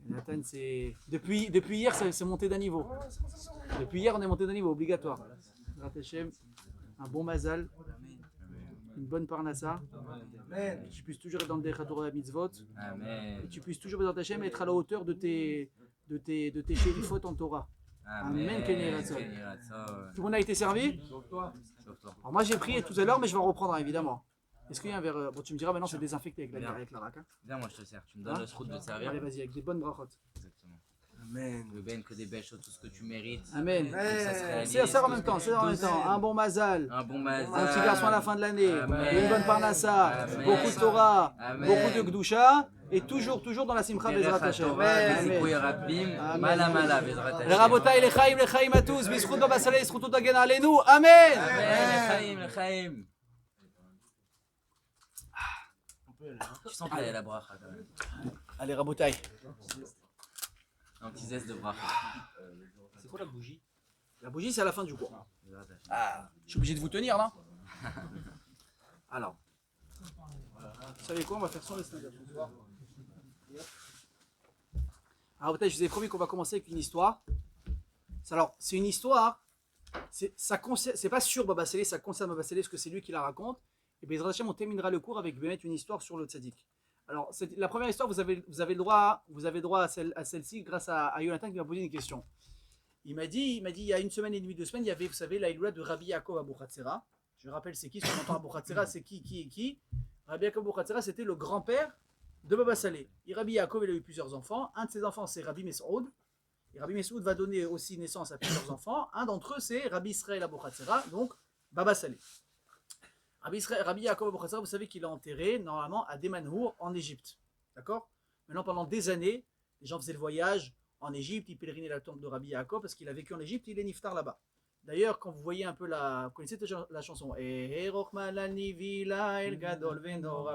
Nathan, c'est depuis hier, c'est monté d'un niveau. Depuis hier, on est monté d'un niveau obligatoire. Ratachem, un bon mazal, une bonne parnassa. Que tu puisses toujours être dans le Dechator Mitzvot. Et tu puisses toujours dans Hashem être à la hauteur de tes shérifot en Torah. Amen. Tout le monde a été servi? Sauf toi. Alors moi j'ai prié tout à l'heure, mais je vais en reprendre évidemment. Est-ce qu'il y a un verre? Bon, tu me diras maintenant c'est désinfecté avec la raque. Hein. Viens, moi je te sers. Tu me donnes le route de te servir. Allez, vas-y, avec des bonnes brachot. Exactement. Amen. Le ben que des belles choses, tout ce que tu mérites. Amen. C'est ça en même temps. Un bon mazal. Un bon mazal. Un petit garçon à la fin de l'année. Une bonne parnassa. Beaucoup de Torah. Beaucoup de Gdusha. Et toujours dans la Simcha Bezrat Hashem. Les Rabotai, les Chaim à tous. Bisrout Baba Saleh, Bisrout Agena Alenu. Amen. Les Chaim. Tu sens qu'il y a la bracha quand même. Allez, Rabotai. Un petit zeste de bracha. C'est quoi la bougie? La bougie, c'est à la fin du cours. Ah, je suis obligé de vous tenir là. Alors, vous savez quoi? On va faire sans les standards ce soir. Alors, peut-être, je vous ai promis qu'on va commencer avec une histoire. Alors, c'est une histoire. C'est pas sur Baba Saleh, ça concerne Baba Saleh, parce que c'est lui qui la raconte. Et bien, on terminera le cours avec une histoire sur le tzaddik. Alors, la première histoire, vous avez le droit à celle-ci grâce à Jonathan qui m'a posé une question. Il m'a dit, il y a une semaine et demie, 2 semaines, il y avait, vous savez, la Iloula de Rabbi Yaakov Abou Hatzera. Je rappelle, c'est qui? Ce qu'on entend Abou Hatzera, c'est qui? Rabbi Yaakov Abou Hatzera, c'était le grand-père de Baba Saleh. Et Rabbi Yaakov, il a eu plusieurs enfants. Un de ses enfants, c'est Rabbi Mesoud. Et Rabbi Mesoud va donner aussi naissance à plusieurs enfants. Un d'entre eux, c'est Rabbi Israël Abou Hatzera, donc Baba Saleh. Rabbi Yaakov Abou Hatzera, vous savez qu'il est enterré normalement à Demanhour en Égypte. D'accord? Maintenant, pendant des années, les gens faisaient le voyage en Égypte, ils pèlerinaient la tombe de Rabbi Yaakov parce qu'il a vécu en Égypte, il est niftar là-bas. D'ailleurs, quand vous voyez un peu vous connaissez la chanson? Vous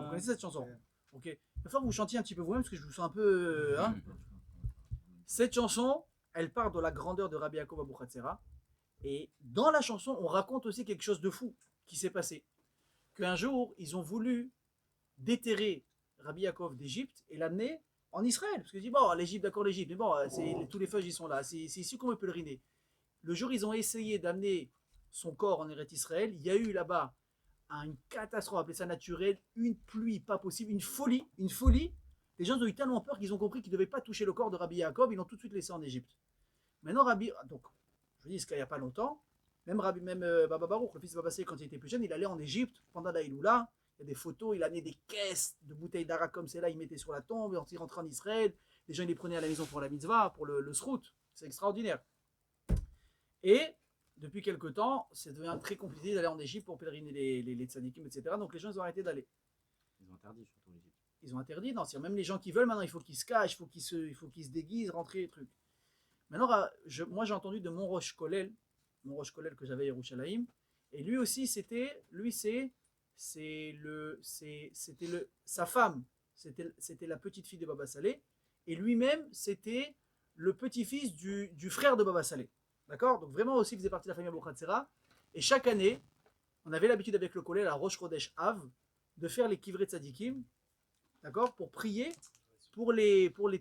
connaissez cette chanson? Ok. Il va falloir que vous chantiez un petit peu vous-même parce que je vous sens un peu. Cette chanson, elle part de la grandeur de Rabbi Yaakov Abou Hatzera. Et dans la chanson, on raconte aussi quelque chose de fou qui s'est passé. Qu'un jour, ils ont voulu déterrer Rabbi Yaakov d'Égypte et l'amener en Israël. Parce qu'ils disent, bon, l'Égypte, d'accord, l'Égypte, mais bon, tous les feuilles, ils sont là. C'est ici qu'on veut pèleriner. Le jour où ils ont essayé d'amener son corps en Eretz Israël, il y a eu là-bas une catastrophe, appelez ça naturelle, une pluie pas possible, une folie. Les gens ont eu tellement peur qu'ils ont compris qu'ils ne devaient pas toucher le corps de Rabbi Yaakov, ils l'ont tout de suite laissé en Égypte. Maintenant, donc, je vous dis, il n'y a pas longtemps, même Baba Baruch, le fils de Baba Saleh, quand il était plus jeune, il allait en Égypte pendant la Iloula. Il y a des photos, il amenait des caisses de bouteilles d'arak comme celle-là, il mettait sur la tombe, et il rentrait en Israël. Les gens, ils les prenaient à la maison pour la mitzvah, pour le srout. C'est extraordinaire. Et depuis quelque temps, c'est devenu très compliqué d'aller en Égypte pour pèleriner les tzadikim, etc. Donc les gens, ils ont arrêté d'aller. Ils ont interdit surtout l'Égypte. Ils ont interdit, non, c'est même les gens qui veulent maintenant, il faut qu'ils se cachent, il faut qu'ils se déguisent, rentrer les trucs. Maintenant, moi j'ai entendu de mon Rosh Kollel que j'avais à Yerushalayim, et lui aussi sa femme, c'était la petite fille de Baba Saleh, et lui-même c'était le petit-fils du frère de Baba Saleh. D'accord? Donc vraiment aussi il faisait partie de la famille Abou Hatzera, et chaque année, on avait l'habitude avec le Kollel à Rosh Chodesh Av de faire les Kivrei Tzadikim, d'accord, pour prier pour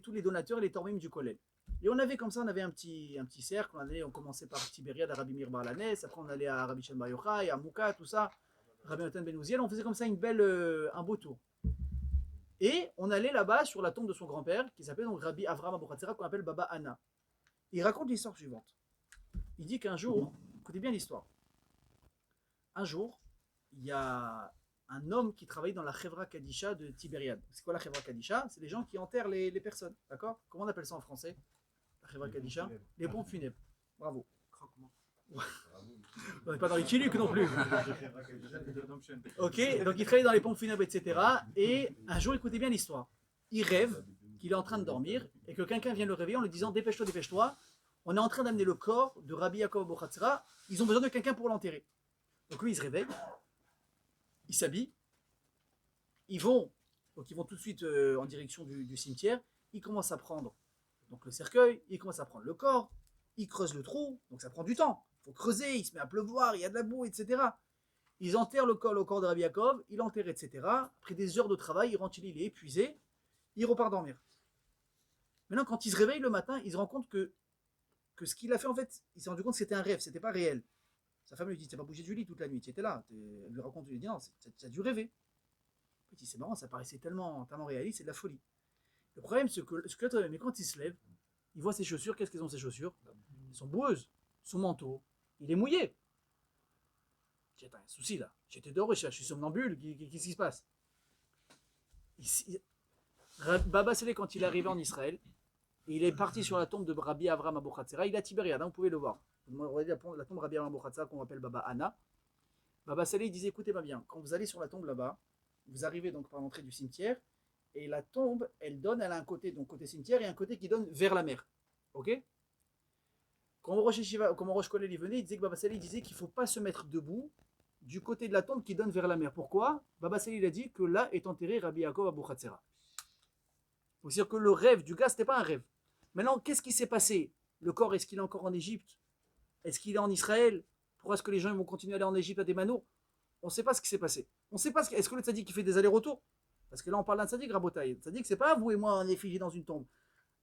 tous les donateurs et les tormim du Kollel. Et on avait comme ça, on avait un petit cercle, on commençait par Tibériade à Rabbi Meir Bar Lanès, après on allait à Rabbi Shem Bar Yochai, à Mouka, tout ça, Rabbi Natan Ben Uziel, on faisait comme ça un beau tour. Et on allait là-bas sur la tombe de son grand-père, qui s'appelait donc Rabbi Avraham Abou Hatzera, qu'on appelle Baba Anna. Il raconte l'histoire suivante. Il dit qu'un jour, écoutez bien l'histoire, un jour, il y a un homme qui travaille dans la Chevra Kadisha de Tibériade. C'est quoi la Chevra Kadisha? C'est les gens qui enterrent les personnes, d'accord? Comment on appelle ça en français? La Chevra Kadisha? Les pompes funèbres. Bravo. On n'est pas dans les Chiluks non plus. Ok, donc il travaille dans les pompes funèbres, etc. Et un jour, écoutez bien l'histoire. Il rêve qu'il est en train de dormir et que quelqu'un vient le réveiller en lui disant dépêche-toi, on est en train d'amener le corps de Rabbi Yaakov Abou Hatzera, ils ont besoin de quelqu'un pour l'enterrer. Donc lui, il se réveille, il s'habille, ils vont tout de suite en direction du cimetière, ils commencent à prendre donc le cercueil, ils commencent à prendre le corps, ils creusent le trou, donc ça prend du temps. faut creuser, il se met à pleuvoir, il y a de la boue, etc. Ils enterrent le corps de Rabbi Yaakov, il l'enterre, etc. Après des heures de travail, il rentre, il est épuisé, il repart dormir. Maintenant, quand il se réveille le matin, il se rend compte que ce qu'il a fait, en fait, il s'est rendu compte que c'était un rêve, c'était pas réel. Sa femme lui dit, t'as pas bougé du lit toute la nuit, tu étais là. Elle lui raconte, il lui dit, non, tu as dû rêver. Il dit, c'est marrant, ça paraissait tellement réaliste, c'est de la folie. Le problème, c'est que mais quand il se lève, il voit ses chaussures, qu'est-ce qu'elles ont ses chaussures? Elles sont boueuses, son manteau, il est mouillé. Il dit, attends, il y a un souci là, j'étais dehors, je suis somnambule, qu'est-ce qui se passe? Baba Salé, quand il est arrivé en Israël, il est parti sur la tombe de Rabbi Avram Abou-Khatsera, il est à Tibériade, vous pouvez le voir. La tombe de Rabbi Avram Abou-Khatsera qu'on appelle Baba Anna. Baba Salé, il disait, écoutez-moi bien, quand vous allez sur la tombe là-bas, vous arrivez donc par l'entrée du cimetière, et la tombe, elle a un côté, donc côté cimetière, et un côté qui donne vers la mer. Ok? Quand Rosh Kolel y venait, il disait que Baba Salé disait qu'il ne faut pas se mettre debout du côté de la tombe qui donne vers la mer. Pourquoi? Baba Salé, il a dit que là est enterré Rabbi Yaakov Abou-Khatsera. C'est-à-dire que le rêve du gars, c'était pas un rêve. Maintenant, qu'est-ce qui s'est passé? Le corps, est-ce qu'il est encore en Égypte? Est-ce qu'il est en Israël? Pourquoi est-ce que les gens vont continuer à aller en Égypte à des manours? On ne sait pas ce qui s'est passé. On ne sait pas est-ce que le tzaddik qui fait des allers-retours? Parce que là, on parle d'un tzaddik, Rabotaï. Le tzaddik, c'est pas vous et moi en effigie dans une tombe.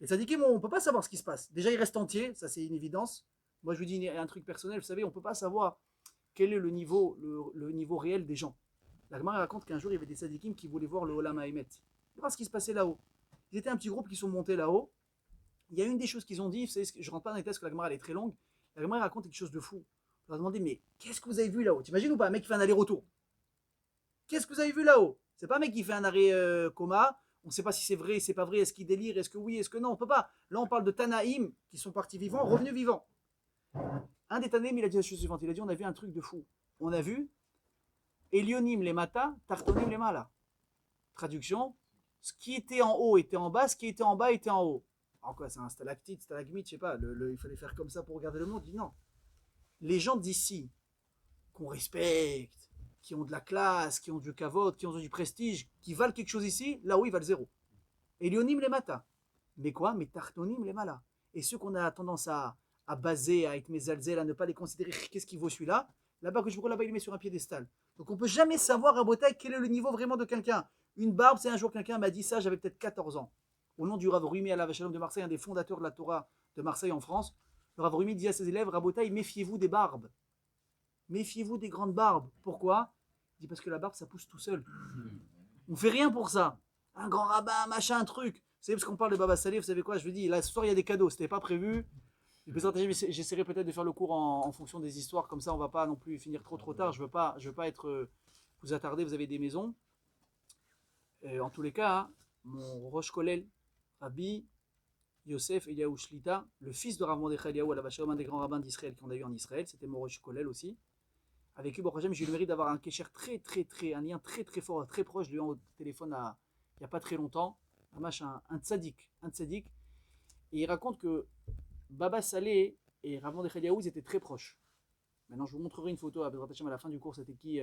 Les tzaddikim, on ne peut pas savoir ce qui se passe. Déjà, il reste entier, ça c'est une évidence. Moi, je vous dis un truc personnel, vous savez, on ne peut pas savoir quel est le niveau réel des gens. La Gemara raconte qu'un jour, il y avait des tzaddikim qui voulaient voir le Olam Haemet. Voir ce qui se passait là-haut. Ils étaient un petit groupe qui sont montés là-haut. Il y a une des choses qu'ils ont dit, je ne rentre pas dans les tests parce que la Gemara elle est très longue. La Gemara raconte quelque chose de fou. On leur a demandé, mais qu'est-ce que vous avez vu là-haut? T'imagines ou pas, un mec qui fait un aller-retour? Qu'est-ce que vous avez vu là-haut? C'est pas un mec qui fait un arrêt coma. On ne sait pas si c'est vrai, c'est pas vrai, est-ce qu'il délire, est-ce que oui, est-ce que non, on peut pas. Là, on parle de Tanaïm qui sont partis vivants, revenus vivants. Un des Tanaïm, il a dit la chose suivante. Il a dit, on a vu un truc de fou. On a vu Elionim les mata, Tartonim les mala. Traduction, ce qui était en haut était en bas, ce qui était en bas était en haut. Alors quoi, c'est un stalactite, stalagmite, je sais pas, il fallait faire comme ça pour regarder le monde. Il dit non. Les gens d'ici, qu'on respecte, qui ont de la classe, qui ont du kavod, qui ont du prestige, qui valent quelque chose ici, là-haut ils valent zéro. Elionim les mata. Mais quoi? Mais tartonim les mala. Et ceux qu'on a tendance à baser, à être mezalzel, à ne pas les considérer, qu'est-ce qui vaut celui-là? Là-bas, que je vois là-bas, il met sur un piédestal. Donc on ne peut jamais savoir à Botaï quel est le niveau vraiment de quelqu'un. Une barbe, c'est un jour quelqu'un m'a dit ça, j'avais peut-être 14 ans. Au nom du Rav Rumi Alav Shalom de Marseille, un des fondateurs de la Torah de Marseille en France, le Rav Rumi dit à ses élèves, Rabotaï, méfiez-vous des barbes. Méfiez-vous des grandes barbes. Pourquoi? Il dit parce que la barbe, ça pousse tout seul. On ne fait rien pour ça. Un grand rabbin, machin, un truc. C'est parce qu'on parle de Baba Salé, vous savez quoi? Je vous dis, là, ce soir, il y a des cadeaux, c'était pas prévu. J'essaierai peut-être de faire le cours en fonction des histoires, comme ça, on ne va pas non plus finir trop tard. Je veux pas être vous attarder, vous avez des maisons. En tous les cas, hein, mon Rosh Kolel, Rabbi Yosef Eliaou Shlita, le fils de Rav Mordechai Eliaou Alav Shalom, un des grands rabbins d'Israël qu'on a eu en Israël, c'était mon Rosh Kolel aussi. Avec lui, j'ai eu le mérite d'avoir un kécher un lien très fort, très proche. Je l'ai eu au téléphone il n'y a pas très longtemps. Un tzaddik. Et il raconte que Baba Salé et Rav Mordechai Eliaou, ils étaient très proches. Maintenant, je vous montrerai une photo à la fin du cours. C'était qui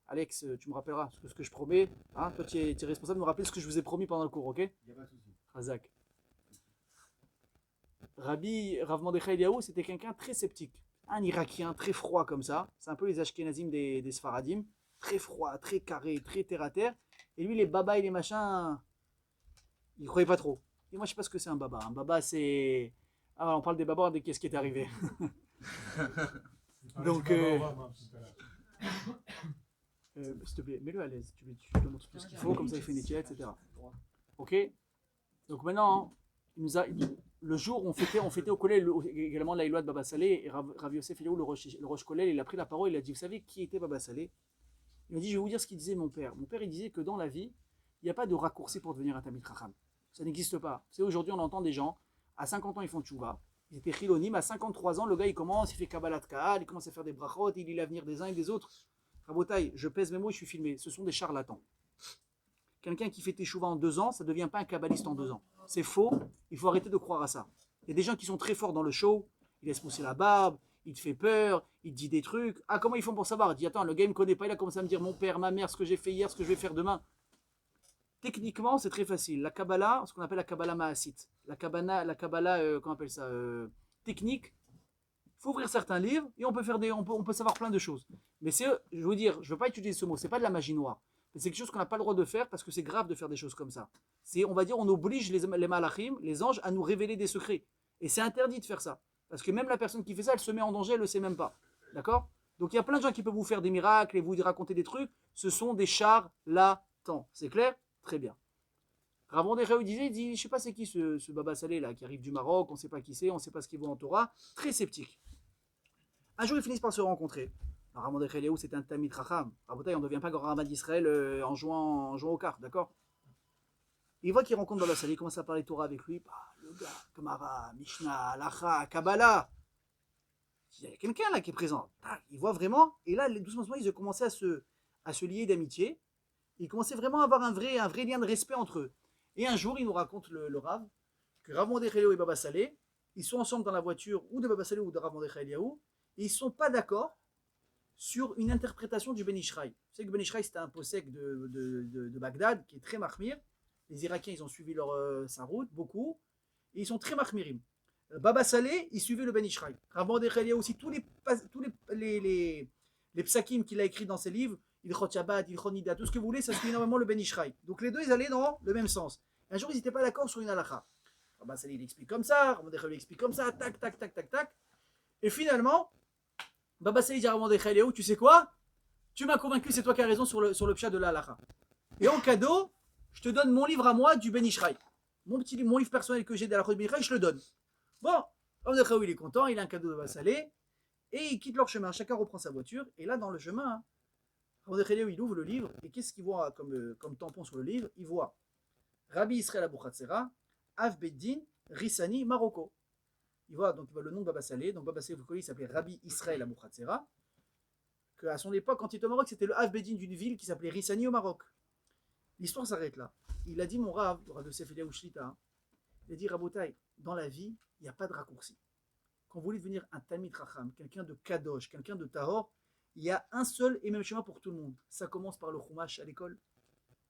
Alex, tu me rappelleras ce que je promets. Hein, toi, tu es responsable de me rappeler ce que je vous ai promis pendant le cours, ok? Il n'y a pas de souci. Razak. Rav Mordechai Eliaou, c'était quelqu'un très sceptique. Un Irakien très froid comme ça. C'est un peu les Ashkenazim des Sfaradim. Très froid, très carré, très terre à terre. Et lui, les babas et les machins, il ne croyait pas trop. Et moi, je ne sais pas ce que c'est un baba. Un baba, c'est... Ah, on parle des babas, de qu'est-ce qui est arrivé. Donc... s'il te plaît, mets-le à l'aise. Tu te montres tout ce qu'il faut, comme ça il fait une étiquette, etc. Ok? Donc maintenant, le jour où on fêtait au collège également la Iloua de Baba Salé, et Rav Yosef Eliaou, le Rosh Kolel, il a pris la parole, il a dit, vous savez qui était Baba Salé? Il m'a dit, je vais vous dire ce qu'il disait mon père. Mon père, il disait que dans la vie, il n'y a pas de raccourci pour devenir un Talmid Chacham. Ça n'existe pas. C'est aujourd'hui, on entend des gens, à 50 ans, ils font tchouva. Ils étaient chilonim, à 53 ans, le gars, il commence, il fait Kabbalat Kahal, il commence à faire des brachot, il lit l'avenir des uns et des autres. Rabotaï, je pèse mes mots, je suis filmé. Ce sont des charlatans. Quelqu'un qui fait teshuva en 2 ans, ça ne devient pas un kabbaliste en 2 ans. C'est faux, il faut arrêter de croire à ça. Il y a des gens qui sont très forts dans le show, il laisse pousser la barbe, il te fait peur, il te dit des trucs. Ah, comment ils font pour savoir? Il dit, attends, le gars ne me connaît pas, il a commencé à me dire mon père, ma mère, ce que j'ai fait hier, ce que je vais faire demain. Techniquement, c'est très facile. La Kabbalah, ce qu'on appelle la Kabbalah Maasit, la Kabbalah, comment on appelle ça technique, faut ouvrir certains livres et on peut savoir plein de choses. Mais je veux dire, je veux pas utiliser ce mot, c'est pas de la magie noire. Mais c'est quelque chose qu'on n'a pas le droit de faire parce que c'est grave de faire des choses comme ça. On va dire, on oblige les malachim, les anges, à nous révéler des secrets. Et c'est interdit de faire ça. Parce que même la personne qui fait ça, elle se met en danger, elle ne le sait même pas. D'accord? Donc il y a plein de gens qui peuvent vous faire des miracles et vous raconter des trucs. Ce sont des charlatans. C'est clair? Très bien. Ravon des il dit, je ne sais pas c'est qui ce Baba Salé là, qui arrive du Maroc, on ne sait pas qui c'est, on ne sait pas ce qu'il vaut en Torah. Très sceptique. Un jour, ils finissent par se rencontrer. Ravon des Eliaou, c'est un Tamid Chacham. Rabotai, on ne devient pas grand Rabbin d'Israël en jouant aux cartes, d'accord? Il voit qu'il rencontre Baba Salé, il commence à parler Torah avec lui. Bah, le gars, Gemara, Mishnah, Lacha, Kabbalah. Il y a quelqu'un là qui est présent. Il voit vraiment, et là, doucement, ils ont commencé à se lier d'amitié. Ils commençaient vraiment à avoir un vrai lien de respect entre eux. Et un jour, il nous raconte le Rav, que Rav Mordechai Eliaou et Baba Salé, ils sont ensemble dans la voiture, ou de Baba Salé ou de Rav Mordechai Eliaou, et ils ne sont pas d'accord sur une interprétation du Ben Ishraï. Vous savez que Ben Ishraï, c'était un possèque de Bagdad, qui est très mahmir. Les Irakiens, ils ont suivi sa route, beaucoup, et ils sont très mahmirim. Baba Salé, il suivait le Ben Ishraï. Rav Mordechai Eliaou aussi, tous les psakim qu'il a écrits dans ses livres, Ilchot Shabbat, Ilchot Nida, tout ce que vous voulez, ça suit énormément le Ben Ishraï. Donc les deux, ils allaient dans le même sens. Un jour, ils n'étaient pas d'accord sur une halakha. Baba Salé, il explique comme ça, Rav Mordechai il explique comme ça, tac, tac, tac, tac, tac. Et finalement, Baba Salé dit à Rav Mordechai Eliaou, tu sais quoi? Tu m'as convaincu, c'est toi qui as raison sur le pshat de la halakha. Et en cadeau, je te donne mon livre à moi du Ben Ishraï. Mon livre personnel que j'ai de la halakha du Ben Ishraï, je le donne. Bon, Rav Mordechai il est content, il a un cadeau de Baba Salé, et ils quittent leur chemin. Chacun reprend sa voiture, et là, dans le chemin, Rav Mordechai il ouvre le livre, et qu'est-ce qu'il voit comme tampon sur le livre? Il voit Rabbi Israël Abouchatzera, Av Beddin, Rissani, Marocco. Il voit le nom de Baba Salé. Donc Baba Salé, vous connaissez, il s'appelait Rabbi Israël Abouchatzera. À son époque, quand il était au Maroc, c'était le Av Beddin d'une ville qui s'appelait Rissani au Maroc. L'histoire s'arrête là. Il a dit, mon Rav, le Rav de Sefelia Ushlita, il a dit, Rabotai, dans la vie, il n'y a pas de raccourci. Quand vous voulez devenir un Talmid Chacham, quelqu'un de Kadosh, quelqu'un de Tahor, il y a un seul et même chemin pour tout le monde. Ça commence par le Chumash à l'école,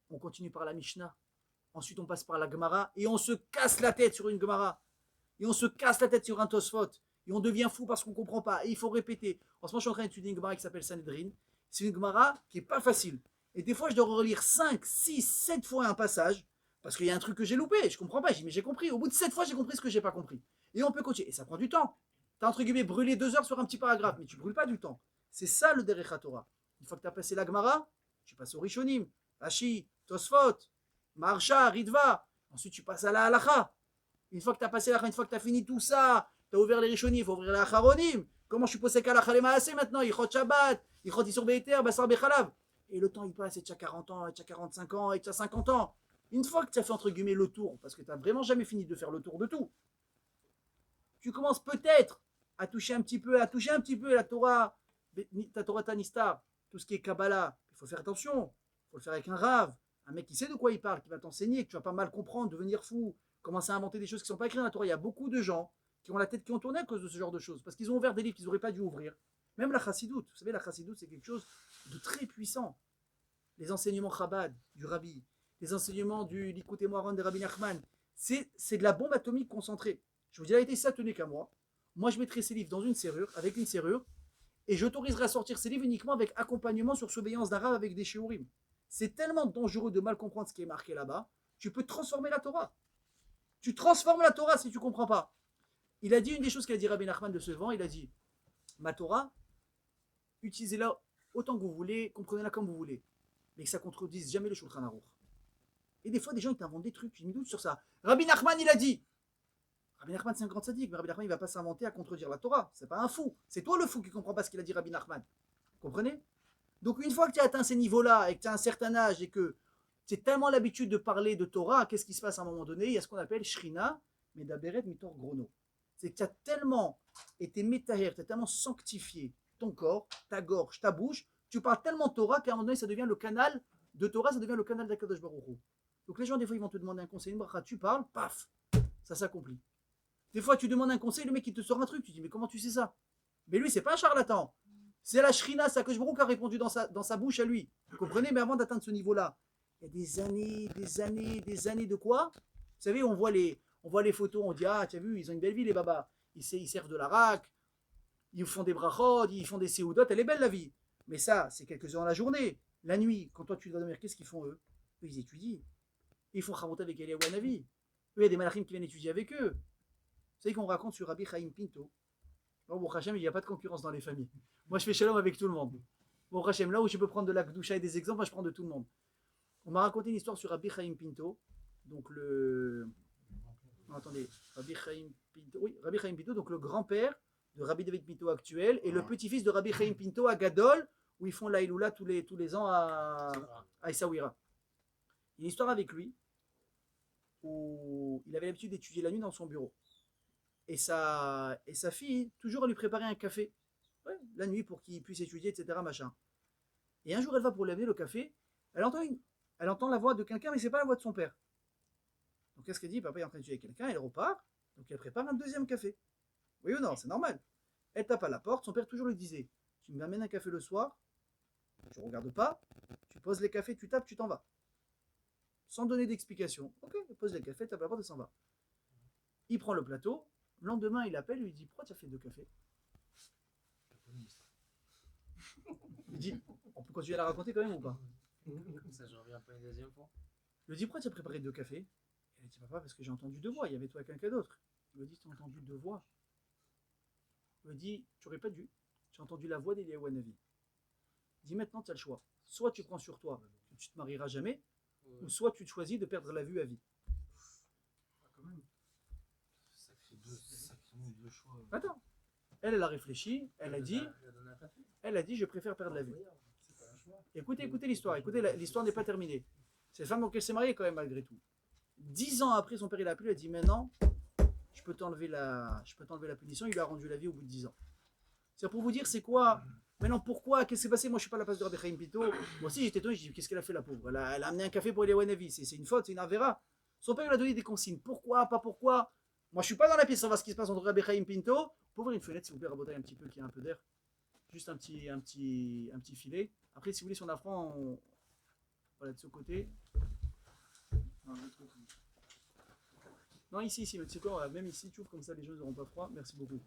on continue par la Mishnah, ensuite on passe par la Gemara, et on se casse la tête sur une Gemara, et on se casse la tête sur un Tosfot, et on devient fou parce qu'on ne comprend pas, et il faut répéter. En ce moment, je suis en train d'étudier une Gemara qui s'appelle Sanhedrin. C'est une Gemara qui n'est pas facile. Et des fois, je dois relire 5, 6, 7 fois un passage, parce qu'il y a un truc que j'ai loupé, je ne comprends pas. Je dis, mais j'ai compris. Au bout de 7 fois, j'ai compris ce que je n'ai pas compris. Et on peut coacher. Et ça prend du temps. Tu as entre guillemets brûlé 2 heures sur un petit paragraphe, mais tu ne brûles pas du temps. C'est ça le Derech HaTorah. Une fois que tu as passé la Gemara, tu passes au Rishonim, Rashi, Tosfot, Maharsha, Ritva. Ensuite, tu passes à la Halacha. Une fois que tu as passé la Halacha, une fois que tu as fini tout ça, tu as ouvert les Rishonim, il faut ouvrir les Acharonim. Comment je suis posé qu'à la Chalemaasé maintenant? Ichot Shabbat, Ichot Isur Be'eter, Basar Bechalav. Et le temps il passe, et tu as 40 ans, et tu as 45 ans, et tu as 50 ans. Une fois que tu as fait entre guillemets le tour, parce que tu n'as vraiment jamais fini de faire le tour de tout, tu commences peut-être à toucher un petit peu la Torah, ta Torah Tanistar, tout ce qui est Kabbalah. Il faut faire attention, il faut le faire avec un Rav, un mec qui sait de quoi il parle, qui va t'enseigner, que tu vas pas mal comprendre, devenir fou, commencer à inventer des choses qui ne sont pas écrites dans la Torah. Il y a beaucoup de gens qui ont la tête qui ont tourné à cause de ce genre de choses, parce qu'ils ont ouvert des livres qu'ils n'auraient pas dû ouvrir. Même la Chassidoute, vous savez, la Chassidoute, c'est quelque chose de très puissant. Les enseignements Chabad du Rabbi, les enseignements du Likutei Moharan de Rabbi Nachman, c'est de la bombe atomique concentrée. Je vous dis la vérité, ça tenait qu'à moi. Moi, je mettrai ces livres dans une serrure, avec une serrure, et j'autoriserai à sortir ces livres uniquement avec accompagnement sur surveillance d'arabe avec des shiurim. C'est tellement dangereux de mal comprendre ce qui est marqué là-bas, tu peux transformer la Torah. Tu transformes la Torah si tu ne comprends pas. Il a dit une des choses qu'a dit Rabbi Nachman de ce vent, il a dit, ma Torah, utilisez-la autant que vous voulez, comprenez-la comme vous voulez, mais que ça ne contredise jamais le Shulchan Aruch. Et des fois, des gens ils t'inventent des trucs, je me doute sur ça. Rabbi Nachman, il a dit, Rabbi Nachman, c'est un grand sadique, mais Rabbi Nachman, il ne va pas s'inventer à contredire la Torah. C'est pas un fou. C'est toi le fou qui ne comprend pas ce qu'il a dit Rabbi Nachman. Vous comprenez? Donc, une fois que tu as atteint ces niveaux-là et que tu as un certain âge et que tu as tellement l'habitude de parler de Torah, qu'est-ce qui se passe à un moment donné? Il y a ce qu'on appelle Shrina, Medaberet, Mitor Grono. C'est que tu as tellement été métaher, tu as tellement sanctifié ton corps, ta gorge, ta bouche, tu parles tellement Torah qu'à un moment donné, ça devient le canal de Torah, ça devient le canal d'Akadosh Baruch Hu. Donc, les gens, des fois, ils vont te demander un conseil, une bracha, tu parles, paf, ça s'accomplit. Des fois, tu demandes un conseil, le mec, il te sort un truc, tu dis, mais comment tu sais ça? Mais lui, c'est pas un charlatan. C'est la Shrina, c'est Akadosh Baruch Hu qui a répondu dans sa bouche à lui. Vous comprenez? Mais avant d'atteindre ce niveau-là, il y a des années de quoi? Vous savez, on voit les photos, on dit, ah, tu as vu, ils ont une belle vie, les babas. Ils servent de l'arac. ils font des brachot, ils font des séoudot, elle est belle la vie. Mais ça, c'est quelques heures dans la journée. La nuit, quand toi tu dois dormir, qu'est-ce qu'ils font eux? Eux, ils étudient. Ils font Chavot avec Eliyahu Hanavi. Eux, il y a des malachim qui viennent étudier avec eux. Vous savez qu'on raconte sur Rabbi Chaim Pinto. Bon, Hachem, il n'y a pas de concurrence dans les familles. Moi, je fais shalom avec tout le monde. Bon, Hachem, là où je peux prendre de la Kedusha et des exemples, moi, je prends de tout le monde. On m'a raconté une histoire sur Rabbi Chaim Pinto. Donc, attendez, Rabbi Chaim Pinto. Oui, Rabbi Chaim Pinto, donc le grand-père de Rabbi David Pinto actuel et le petit-fils de Rabbi Chaim Pinto à Gadol, où ils font la Iloula tous les ans à Essaouira. Il y a une histoire avec lui où il avait l'habitude d'étudier la nuit dans son bureau. Et sa fille, toujours à lui préparer un café, la nuit pour qu'il puisse étudier, etc. Machin. Et un jour, elle va pour lui amener le café, elle entend la voix de quelqu'un, mais c'est pas la voix de son père. Donc qu'est-ce qu'elle dit? Papa est en train d'étudier quelqu'un, elle repart, donc elle prépare un deuxième café. Oui ou non, c'est normal. Elle tape à la porte, son père toujours lui disait, tu m'amènes un café le soir, tu ne regardes pas, tu poses les cafés, tu tapes, tu t'en vas. Sans donner d'explication. Ok, il pose les cafés, tape à la porte et s'en va. Il prend le plateau, le lendemain il appelle, il lui dit, pourquoi tu as fait 2 cafés? Il dit, on peut continuer à la raconter quand même ou pas? Comme ça, je reviens pas une deuxième fois. Il lui dit, pourquoi tu as préparé 2 cafés? Elle dit, papa, parce que j'ai entendu 2 voix, il y avait toi et quelqu'un d'autre. Il lui dit, tu as entendu 2 voix? Il lui dit, tu n'aurais pas dû, j'ai entendu la voix d'Eliyahu Hanavi. Il dit, maintenant tu as le choix. Soit tu prends sur toi que tu te marieras jamais, ou soit tu te choisis de perdre la vue à vie. Quand même. Ça fait deux choix. Attends. Elle a réfléchi, elle a dit, je préfère perdre la vue. Écoutez l'histoire, l'histoire n'est pas terminée. Cette femme, donc elle s'est mariée quand même malgré tout. 10 ans après, son père il a appelé, il a dit, maintenant, je peux t'enlever la punition, il lui a rendu la vie au bout de 10 ans. C'est pour vous dire, c'est quoi? Maintenant, pourquoi? Qu'est-ce qui s'est passé? Moi, je ne suis pas à la place de Rabbi Chaim Pinto. Moi aussi, j'étais étonné, je dis, qu'est-ce qu'elle a fait la pauvre? Elle a amené un café pour Eliyahu Hanavi, c'est une faute, c'est une avéra. Son père lui a donné des consignes. Pourquoi? Pas pourquoi? Moi, je ne suis pas dans la pièce, on va ce qui se passe entre Rabbi Chaim Pinto. Vous pouvez ouvrir une fenêtre, s'il vous plaît, raboter un petit peu, qu'il y ait un peu d'air. Juste un petit filet. Après, si vous voulez, si on a froid, voilà, de ce côté. Non, ici, mais tu sais quoi, même ici, tu ouvres comme ça, les gens n'auront pas froid. Merci beaucoup.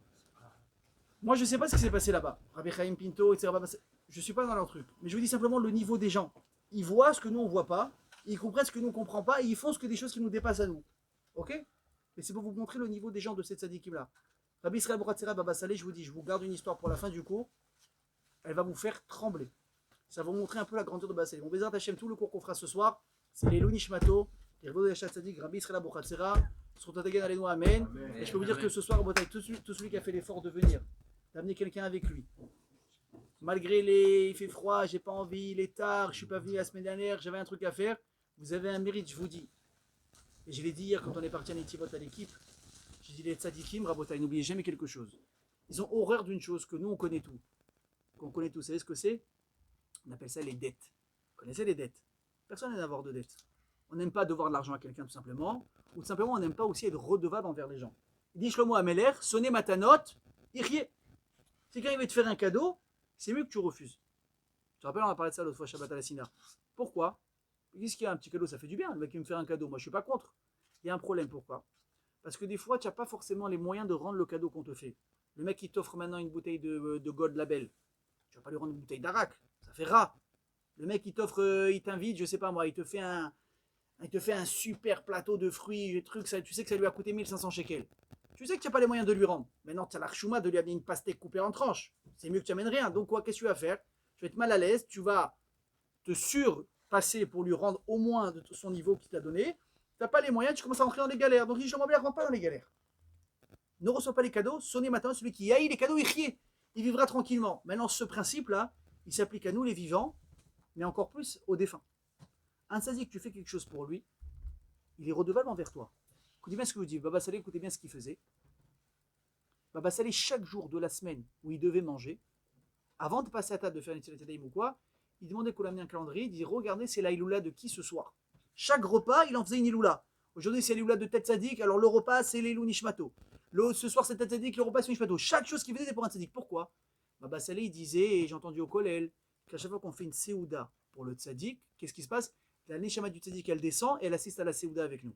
Moi, je ne sais pas ce qui s'est passé là-bas. Rabbi Chaim Pinto, etc. Je ne suis pas dans leur truc. Mais je vous dis simplement le niveau des gens. Ils voient ce que nous, on ne voit pas. Ils comprennent ce que nous, on ne comprend pas. Et ils font des choses qui nous dépassent à nous. Ok? Mais c'est pour vous montrer le niveau des gens de cette tzadikim-là. Rabbi Israël Boratzera Baba Saleh, je vous dis, je vous garde une histoire pour la fin du cours. Elle va vous faire trembler. Ça va vous montrer un peu la grandeur de Baba Saleh. Mon Bézat Hachem, tout le cours qu'on fera ce soir, c'est les Nishmato, les Rebo de Tzadik, Rabbi Israël Boratzera, Srotategan Alenu Amen. Et je peux vous dire que ce soir, tout celui qui a fait l'effort de venir, d'amener quelqu'un avec lui. Malgré il fait froid, j'ai pas envie, il est tard, je suis pas venu la semaine dernière, j'avais un truc à faire. Vous avez un mérite, je vous dis. Et je l'ai dit hier quand on est parti à Netivot à l'équipe. J'ai dit les tzadikim, Rabotai, n'oubliez jamais quelque chose. Ils ont horreur d'une chose que nous on connaît tout. Qu'on connaît tout, vous savez ce que c'est? On appelle ça les dettes. Vous connaissez les dettes? Personne n'aime avoir de dettes. On n'aime pas devoir de l'argent à quelqu'un tout simplement. Ou tout simplement on n'aime pas aussi être redevable envers les gens. Il dit Shlomo Ameler, sonnez matanot, iriez. Si quelqu'un veut te faire un cadeau, c'est mieux que tu refuses. Tu te rappelles, on a parlé de ça l'autre fois, Shabbat à la Sina. Pourquoi? Qu'est-ce qu'il y a un petit cadeau, ça fait du bien, le mec qui me fait un cadeau, moi je suis pas contre. Il y a un problème, pourquoi? Parce que des fois, tu n'as pas forcément les moyens de rendre le cadeau qu'on te fait. Le mec qui t'offre maintenant une bouteille de Gold Label, tu vas pas lui rendre une bouteille d'Arak, ça fait rat. Le mec qui t'offre, il t'invite, je sais pas moi, il te fait un super plateau de fruits, trucs, ça, tu sais que ça lui a coûté 1500 shekels. Tu sais que tu n'as pas les moyens de lui rendre. Maintenant, tu as la chouma de lui amener une pastèque coupée en tranches. C'est mieux que tu amènes rien. Donc quoi, qu'est-ce que tu vas faire? Tu vas être mal à l'aise, tu vas te surpasser pour lui rendre au moins de son niveau qu'il t'a donné. Tu n'as pas les moyens, tu commences à rentrer dans les galères. Donc, je ne rentre pas dans les galères. Ne reçois pas les cadeaux, sonnez maintenant, celui qui haït les cadeaux, il vivra tranquillement. Maintenant, ce principe-là, il s'applique à nous les vivants, mais encore plus aux défunts. Un tzadik, tu fais quelque chose pour lui, il est redevable envers toi. Écoutez bien ce que vous dites, Baba Saleh, écoutez bien ce qu'il faisait. Baba Saleh, chaque jour de la semaine où il devait manger, avant de passer à table de faire une tzedek ou quoi, il demandait qu'on l'amène un calendrier, il disait regardez, c'est la iloula de qui ce soir? Chaque repas, il en faisait une iloula. Aujourd'hui, c'est l'iloula de tête tzadik, alors le repas, c'est l'ilou nishmato. Ce soir, c'est tête tzadik, le repas, c'est nishmato. Chaque chose qu'il faisait, c'était pour un tzadik. Pourquoi? Baba Saleh, il disait, et j'ai entendu au kollel, qu'à chaque fois qu'on fait une séouda pour le tzadik, qu'est-ce qui se passe? La neshama du tzadik, elle descend et elle assiste à la séouda avec nous.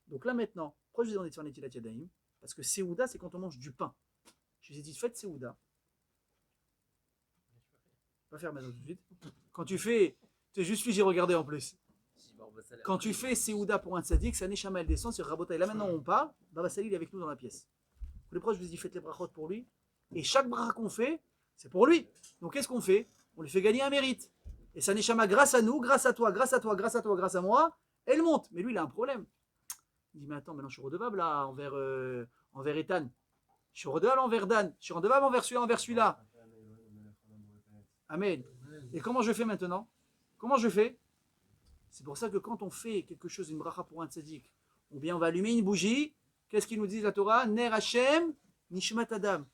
Donc là maintenant, pourquoi je vous ai demandé de faire Netilat Yadayim? Parce que séouda, c'est quand on mange du pain. Je lui ai dit, faites Seouda. Pas faire maintenant tout de suite. Quand tu fais, c'est juste lui, j'ai regardé en plus. Quand tu fais Seouda pour un tzaddik, sa neshama elle descend sur Rabotai. Là maintenant on parle, Baba Sali il est avec nous dans la pièce. Pour les proches, je vous dis, faites les brachot pour lui. Et chaque bracha qu'on fait, c'est pour lui. Donc qu'est-ce qu'on fait? On lui fait gagner un mérite. Et sa neshama, grâce à nous, grâce à toi, grâce à toi, grâce à toi, grâce à moi, elle monte. Mais lui, il a un problème. Il dit, mais attends, maintenant je suis redevable là, envers Ethan. Je suis redevable envers Dan. Je suis redevable envers celui-là. Amen. Et comment je fais maintenant? Comment je fais? C'est pour ça que quand on fait quelque chose, une bracha pour un tzaddik, ou bien on va allumer une bougie, qu'est-ce qu'il nous dit la Torah? Ner Hashem, Nishmat Adam.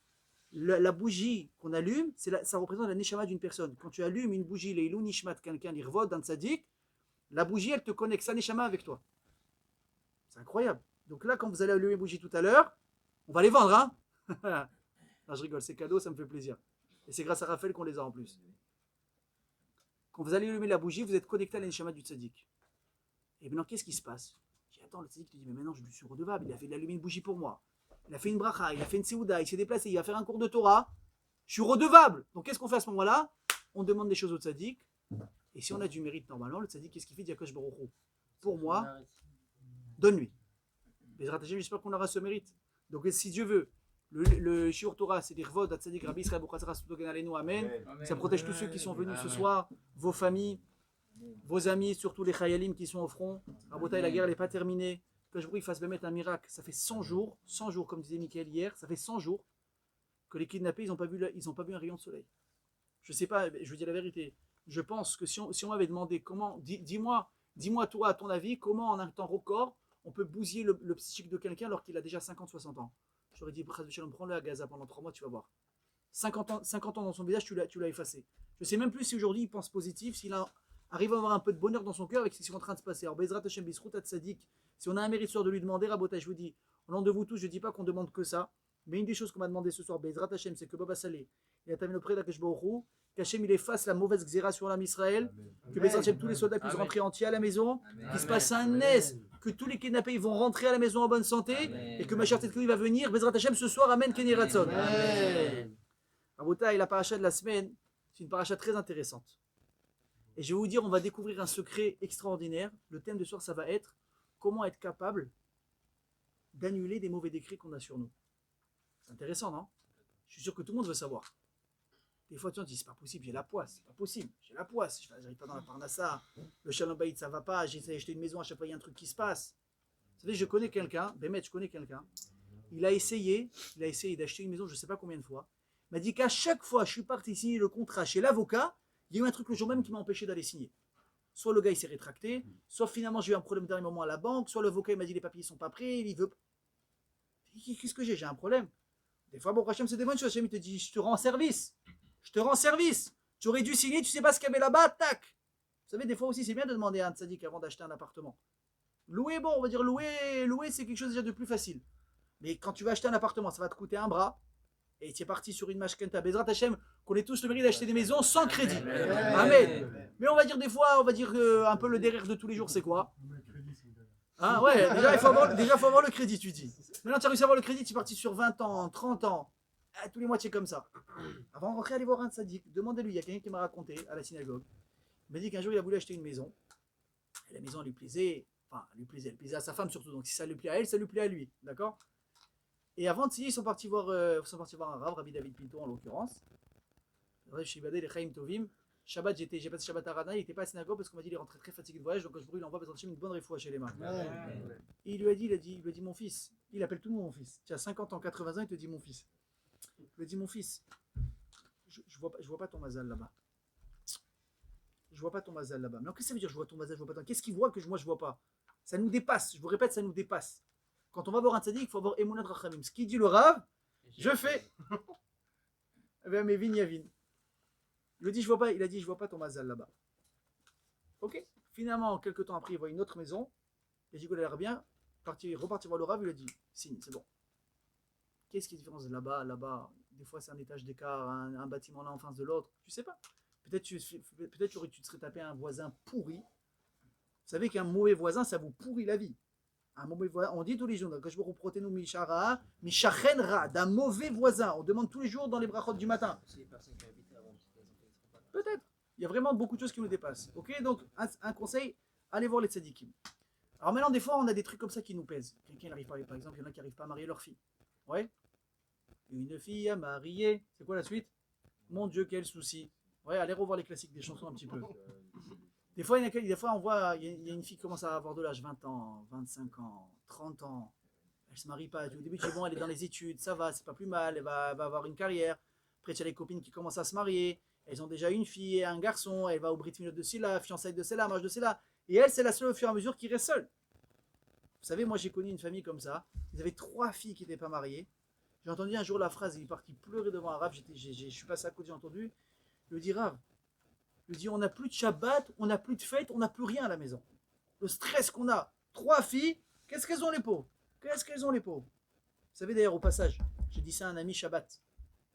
La bougie qu'on allume, ça représente la neshama d'une personne. Quand tu allumes une bougie, leilou nishmat, quelqu'un l'irvod d'un tzaddik, la bougie, elle te connecte sa neshama avec toi. C'est incroyable. Donc là, quand vous allez allumer une bougie tout à l'heure, on va les vendre, hein? Non, je rigole, c'est cadeau, ça me fait plaisir. Et c'est grâce à Raphaël qu'on les a en plus. Quand vous allez allumer la bougie, vous êtes connecté à la neshama du tzaddik. Et maintenant, qu'est-ce qui se passe? Je dis, attends, le tzaddik te dit, mais maintenant, je lui suis redevable, il a fait allumer une bougie pour moi. Il a fait une bracha, il a fait une seouda, il s'est déplacé, il va faire un cours de Torah. Je suis redevable. Donc qu'est-ce qu'on fait à ce moment-là? On demande des choses au tzaddik. Et si on a du mérite normalement, le tzaddik, qu'est-ce qu'il fait? Diakosh Baruch Hu, pour moi, donne-lui. Bezrat Hashem, j'espère qu'on aura ce mérite. Donc si Dieu veut, le Shiur Torah, c'est dire Vod, Tzaddik, Rabbi Israël, Boukhazara, Sutogen Alenu, Amen. Ça protège tous ceux qui sont venus ce soir, vos familles, vos amis, surtout les Chayalim qui sont au front. Rabotai, la guerre n'est pas terminée. Que je vous fasse mettre un miracle. Ça fait 100 jours, comme disait Mickaël hier, ça fait 100 jours que les kidnappés, ils n'ont pas vu un rayon de soleil. Je ne sais pas, je vous dis la vérité. Je pense que si on m'avait demandé comment, dis-moi toi, à ton avis, comment en un temps record, on peut bousiller le psychique de quelqu'un alors qu'il a déjà 50-60 ans. J'aurais dit, prends-le à Gaza pendant 3 mois, tu vas voir. 50 ans dans son visage, tu l'as effacé. Je ne sais même plus si aujourd'hui il pense positif, s'il arrive à avoir un peu de bonheur dans son cœur avec ce qui est en train de se passer. Alors, Bezrat Hashem Bisrout Tzadik, si on a un mérite ce soir de lui demander, Rabotai, je vous dis, au nom de vous tous, je ne dis pas qu'on demande que ça, mais une des choses qu'on m'a demandé ce soir, Bezrat Hashem, c'est que Baba Salé, il a terminé auprès d'Akash Baruch Hu, qu'Hachem il efface la mauvaise xéra sur l'âme Israël, que Bezrat Hashem, tous les soldats puissent rentrer entiers à la maison, qu'il se passe un NES, que tous les kidnappés ils vont rentrer à la maison en bonne santé, et que Mashiach Tzidkenu va venir, Bezrat Hashem, ce soir, Amen, Kenny Ratzon. Rabotai, la paracha de la semaine, c'est une paracha très intéressante. Et je vais vous dire, on va découvrir un secret extraordinaire. Le thème de ce soir, ça va être comment être capable d'annuler des mauvais décrets qu'on a sur nous. C'est intéressant, non? Je suis sûr que tout le monde veut savoir. Des fois, tu te dis, c'est pas possible, j'ai la poisse. C'est pas possible, j'ai la poisse. J'arrive pas dans la parnassa. Le Shalom Bayit, ça va pas. J'essaie d'acheter une maison, à chaque fois, il y a un truc qui se passe. Vous savez, je connais quelqu'un, Bémet, je connais quelqu'un. Il a essayé d'acheter une maison, je sais pas combien de fois. Il m'a dit qu'à chaque fois, je suis parti signer le contrat chez l'avocat, il y a eu un truc le jour même qui m'a empêché d'aller signer. Soit le gars il s'est rétracté, soit finalement j'ai eu un problème dernier moment à la banque, soit l'avocat il m'a dit les papiers sont pas prêts, il veut. Qu'est-ce que j'ai un problème. Des fois, bon, Hachem c'est des bonnes choses. Hachem il te dit je te rends service. Tu aurais dû signer, tu sais pas ce qu'il y avait là-bas, tac. Vous savez, des fois aussi c'est bien de demander à un tzaddik avant d'acheter un appartement. Louer, bon, on va dire louer c'est quelque chose déjà de plus facile. Mais quand tu vas acheter un appartement, ça va te coûter un bras. Et tu es parti sur une mashkenta, Bezrat Hashem, qu'on ait tous le mérite d'acheter des maisons sans crédit. Amen. Mais on va dire des fois, un peu le derrière de tous les jours, c'est quoi? Ah ouais, déjà il faut avoir le crédit, tu dis. Maintenant tu as réussi à avoir le crédit, tu es parti sur 20 ans, 30 ans, tous les mois tu es comme ça. Avant de rentrer, aller voir un tzaddik, demandez-lui, il y a quelqu'un qui m'a raconté à la synagogue. Il m'a dit qu'un jour il a voulu acheter une maison. Et la maison lui plaisait, elle plaisait à sa femme surtout, donc si ça lui plaît à elle, ça lui plaît à lui, d'accord? Et avant de signer, ils sont partis voir un Rav, Rabbi David Pinto en l'occurrence. Les Chaim Tovim. Shabbat, j'ai passé Shabbat à Rana, il n'était pas à la synagogue parce qu'on m'a dit qu'il est rentré très fatigué de voyage, donc quand je brûle, il envoie une bonne réfoua chez les mains. Et il lui a dit mon fils, il appelle tout le monde mon fils. Tu as 50 ans, 80 ans, il te dit mon fils. Il lui a dit mon fils, je vois pas ton mazal là-bas. Je vois pas ton mazal là-bas. Mais qu'est-ce que ça veut dire je vois ton mazal, je vois pas ton. Qu'est-ce qu'il voit que moi je vois pas? Ça nous dépasse, je vous répète, ça nous dépasse. Quand on va voir un tzaddik, il faut avoir Emunat Rachamim. Ce qui dit le Rav, je fais. Mais Vin Yavin. Il a dit, je vois pas ton mazal là-bas. Ok. Finalement, quelques temps après, il voit une autre maison. Il a dit qu'il a l'air bien. Repartir voir le Rav, il a dit, signe, c'est bon. Qu'est-ce qui est la différence là-bas? Des fois, c'est un étage d'écart, un bâtiment là en face de l'autre. Tu sais pas. Peut-être tu te serais tapé un voisin pourri. Vous savez qu'un mauvais voisin, ça vous pourrit la vie. Un mauvais voisin, on dit tous les jours, d'un mauvais voisin. On demande tous les jours dans les brachot du matin. Peut-être. Il y a vraiment beaucoup de choses qui nous dépassent. Ok, donc un conseil, allez voir les tzadikim. Alors maintenant, des fois, on a des trucs comme ça qui nous pèsent. Quelqu'un n'arrive pas, par exemple, il y en a qui n'arrivent pas à marier leur fille. Ouais. Une fille à marier. C'est quoi la suite? Mon Dieu, quel souci. Ouais, allez revoir les classiques des chansons un petit peu. Des fois, on voit, il y a une fille qui commence à avoir de l'âge, 20 ans, 25 ans, 30 ans. Elle se marie pas. Au début, tu dis, bon, elle est dans les études, ça va, c'est pas plus mal, elle va avoir une carrière. Après, tu as les copines qui commencent à se marier. Elles ont déjà une fille et un garçon. Elle va au brit milah de celle-là, fiançailles de celle-là, mariage de celle-là. Et elle, c'est la seule au fur et à mesure qui reste seule. Vous savez, moi, j'ai connu une famille comme ça. Ils avaient 3 filles qui n'étaient pas mariées. J'ai entendu un jour la phrase, il est parti pleurer devant un Rav. Je suis passé à côté, j'ai entendu. Il me dit, Rav, il me dit, on n'a plus de Shabbat, on n'a plus de fête, on n'a plus rien à la maison. Le stress qu'on a. 3 filles, qu'est-ce qu'elles ont les pauvres? Qu'est-ce qu'elles ont les pauvres? Vous savez d'ailleurs, au passage, j'ai dit ça à un ami Shabbat.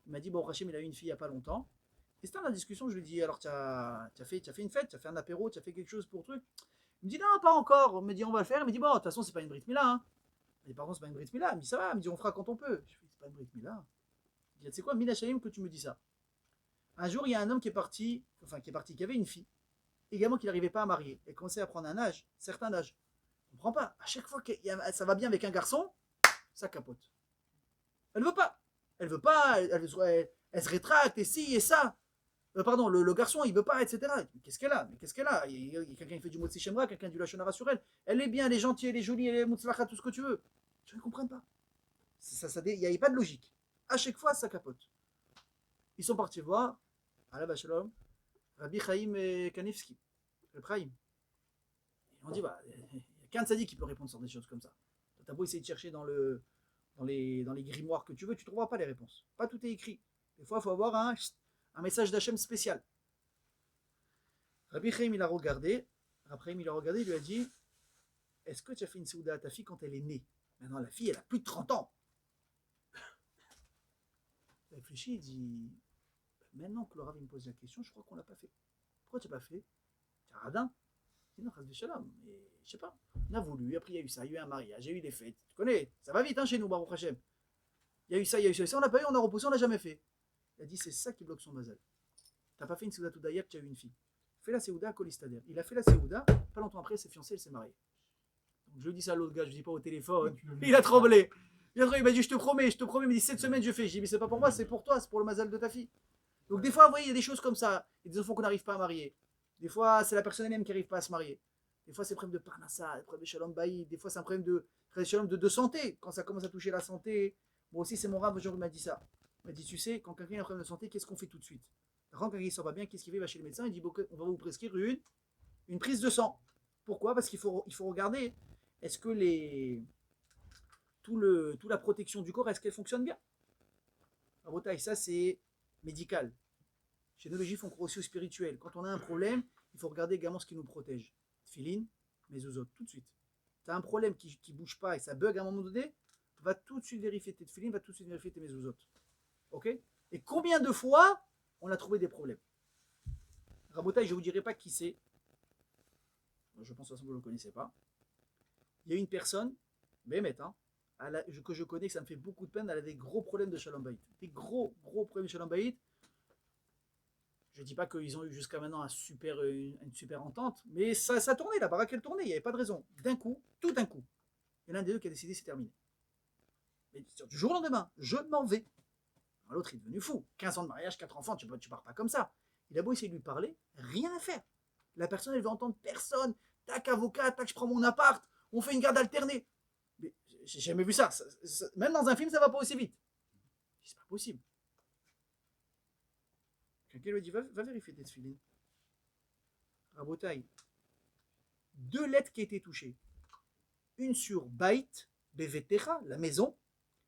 Il m'a dit, bon, Rachim, il a eu une fille il n'y a pas longtemps. Et c'était dans la discussion, je lui ai dit, alors tu as fait une fête, tu as fait un apéro, tu as fait quelque chose pour truc? Il me dit, non, pas encore. Il me dit, on va le faire. Il me dit, bon, de toute façon, c'est pas une Brit Mila. Hein. Et par contre, c'est pas une Brit Mila. Il me dit, ça va. Il me dit, on fera quand on peut. Je lui dis, c'est pas une Brit Mila. Il dit, tu sais quoi, Mina Shalim, que tu me dis ça. Un jour, il y a un homme qui avait une fille, également qu'il n'arrivait pas à marier. Elle commençait à prendre un certain âge. On ne comprend pas. À chaque fois que ça va bien avec un garçon, ça capote. Elle ne veut pas. Elle veut pas. Elle se rétracte, et ci, et ça. Pardon, le garçon, il veut pas, etc. Qu'est-ce qu'elle a? Il y a quelqu'un qui fait du Motsi Shemra, quelqu'un du Lachonara sur elle. Elle est bien, elle est gentille, elle est jolie, elle est Mutzlacha, tout ce que tu veux. Je ne comprends pas. Il n'y avait pas de logique. À chaque fois, ça capote. Ils sont partis voir, Alav Shalom, Rabbi Chaim Kanevski, le Chaim. Ils ont dit, il n'y a qu'un tzaddik qui peut répondre sur des choses comme ça. Tu as beau essayer de chercher dans les grimoires que tu veux, tu ne trouveras pas les réponses. Pas tout est écrit. Des fois, il faut avoir un message d'Hachem spécial. Rabbi Chaim, il a regardé, il lui a dit, est-ce que tu as fait une souda à ta fille quand elle est née? Maintenant, la fille, elle a plus de 30 ans. Il a réfléchi, il dit, maintenant que le Rav me pose la question, je crois qu'on l'a pas fait. Pourquoi tu n'as pas fait? Tu as radin? Il dit non, Chas Shalom, mais je sais pas. On a voulu, après il y a eu ça, il y a eu un mariage, il y a eu des fêtes. Tu connais, ça va vite hein, chez nous, Baruch Hashem. Il y a eu ça, on n'a pas eu, on a repoussé, on n'a jamais fait. Il a dit, c'est ça qui bloque son mazal. Tu n'as pas fait une Seouda Toudaïa que tu as eu une fille. Fais la Seouda à Kolistader. Il a fait la Seouda, pas longtemps après, il s'est fiancé, il s'est marié. Donc je lui dis ça à l'autre gars, je ne dis pas au téléphone. Il a tremblé. Il m'a dit, je te promets, il me dit, cette semaine je fais. Je dis, mais c'est pas pour moi, c'est pour toi, c'est pour le mazal de ta fille. Donc des fois, vous voyez, il y a des choses comme ça. Il y a des enfants qu'on n'arrive pas à marier. Des fois, c'est la personne elle-même qui n'arrive pas à se marier. Des fois, c'est un problème de parnassa, des problèmes de shalom baïd. Des fois, c'est un problème de santé. Quand ça commence à toucher la santé. Moi aussi, c'est mon rab, aujourd'hui, il m'a dit ça. Il m'a dit, tu sais, quand quelqu'un a un problème de santé, qu'est-ce qu'on fait tout de suite? Quand quelqu'un ne sent pas bien, qu'est-ce qu'il fait? Il va chez le médecin, il dit, bon, on va vous prescrire une prise de sang. Pourquoi? Parce qu'il faut regarder, est-ce que toute la protection du corps, est-ce qu'elle fonctionne bien? À Bretagne, ça, c'est médical. Chez nous, les juifs, on croit aussi au spirituel. Quand on a un problème, il faut regarder également ce qui nous protège. Tfilin, mezuzot, tout de suite. Tu as un problème qui ne bouge pas et ça bug à un moment donné, va tout de suite vérifier tes tfilin, va tout de suite vérifier tes mezuzot. Ok? Et combien de fois on a trouvé des problèmes? Rabotaï, je ne vous dirai pas qui c'est. Je pense que vous ne le connaissez pas. Il y a une personne, Bémet, que je connais, que ça me fait beaucoup de peine, elle a des gros problèmes de shalom bayit. Des gros problèmes de shalom bayit. Je ne dis pas qu'ils ont eu jusqu'à maintenant une super entente, mais ça tournait, la baraque elle tournait, il n'y avait pas de raison. D'un coup, tout d'un coup, il y en a un des deux qui a décidé c'est terminé. Mais du jour au lendemain, je m'en vais. L'autre est devenu fou. 15 ans de mariage, 4 enfants, tu pars pas comme ça. Il a beau essayer de lui parler, rien à faire. La personne, elle veut entendre personne. Tac, avocat, tac, je prends mon appart, on fait une garde alternée. Mais j'ai jamais vu ça. Même dans un film, ça va pas aussi vite. C'est pas possible. Quelqu'un lui dit, va vérifier tes tefilin. Rabotaï, 2 lettres qui étaient touchées. Une sur Bait, Bevetecha, la maison,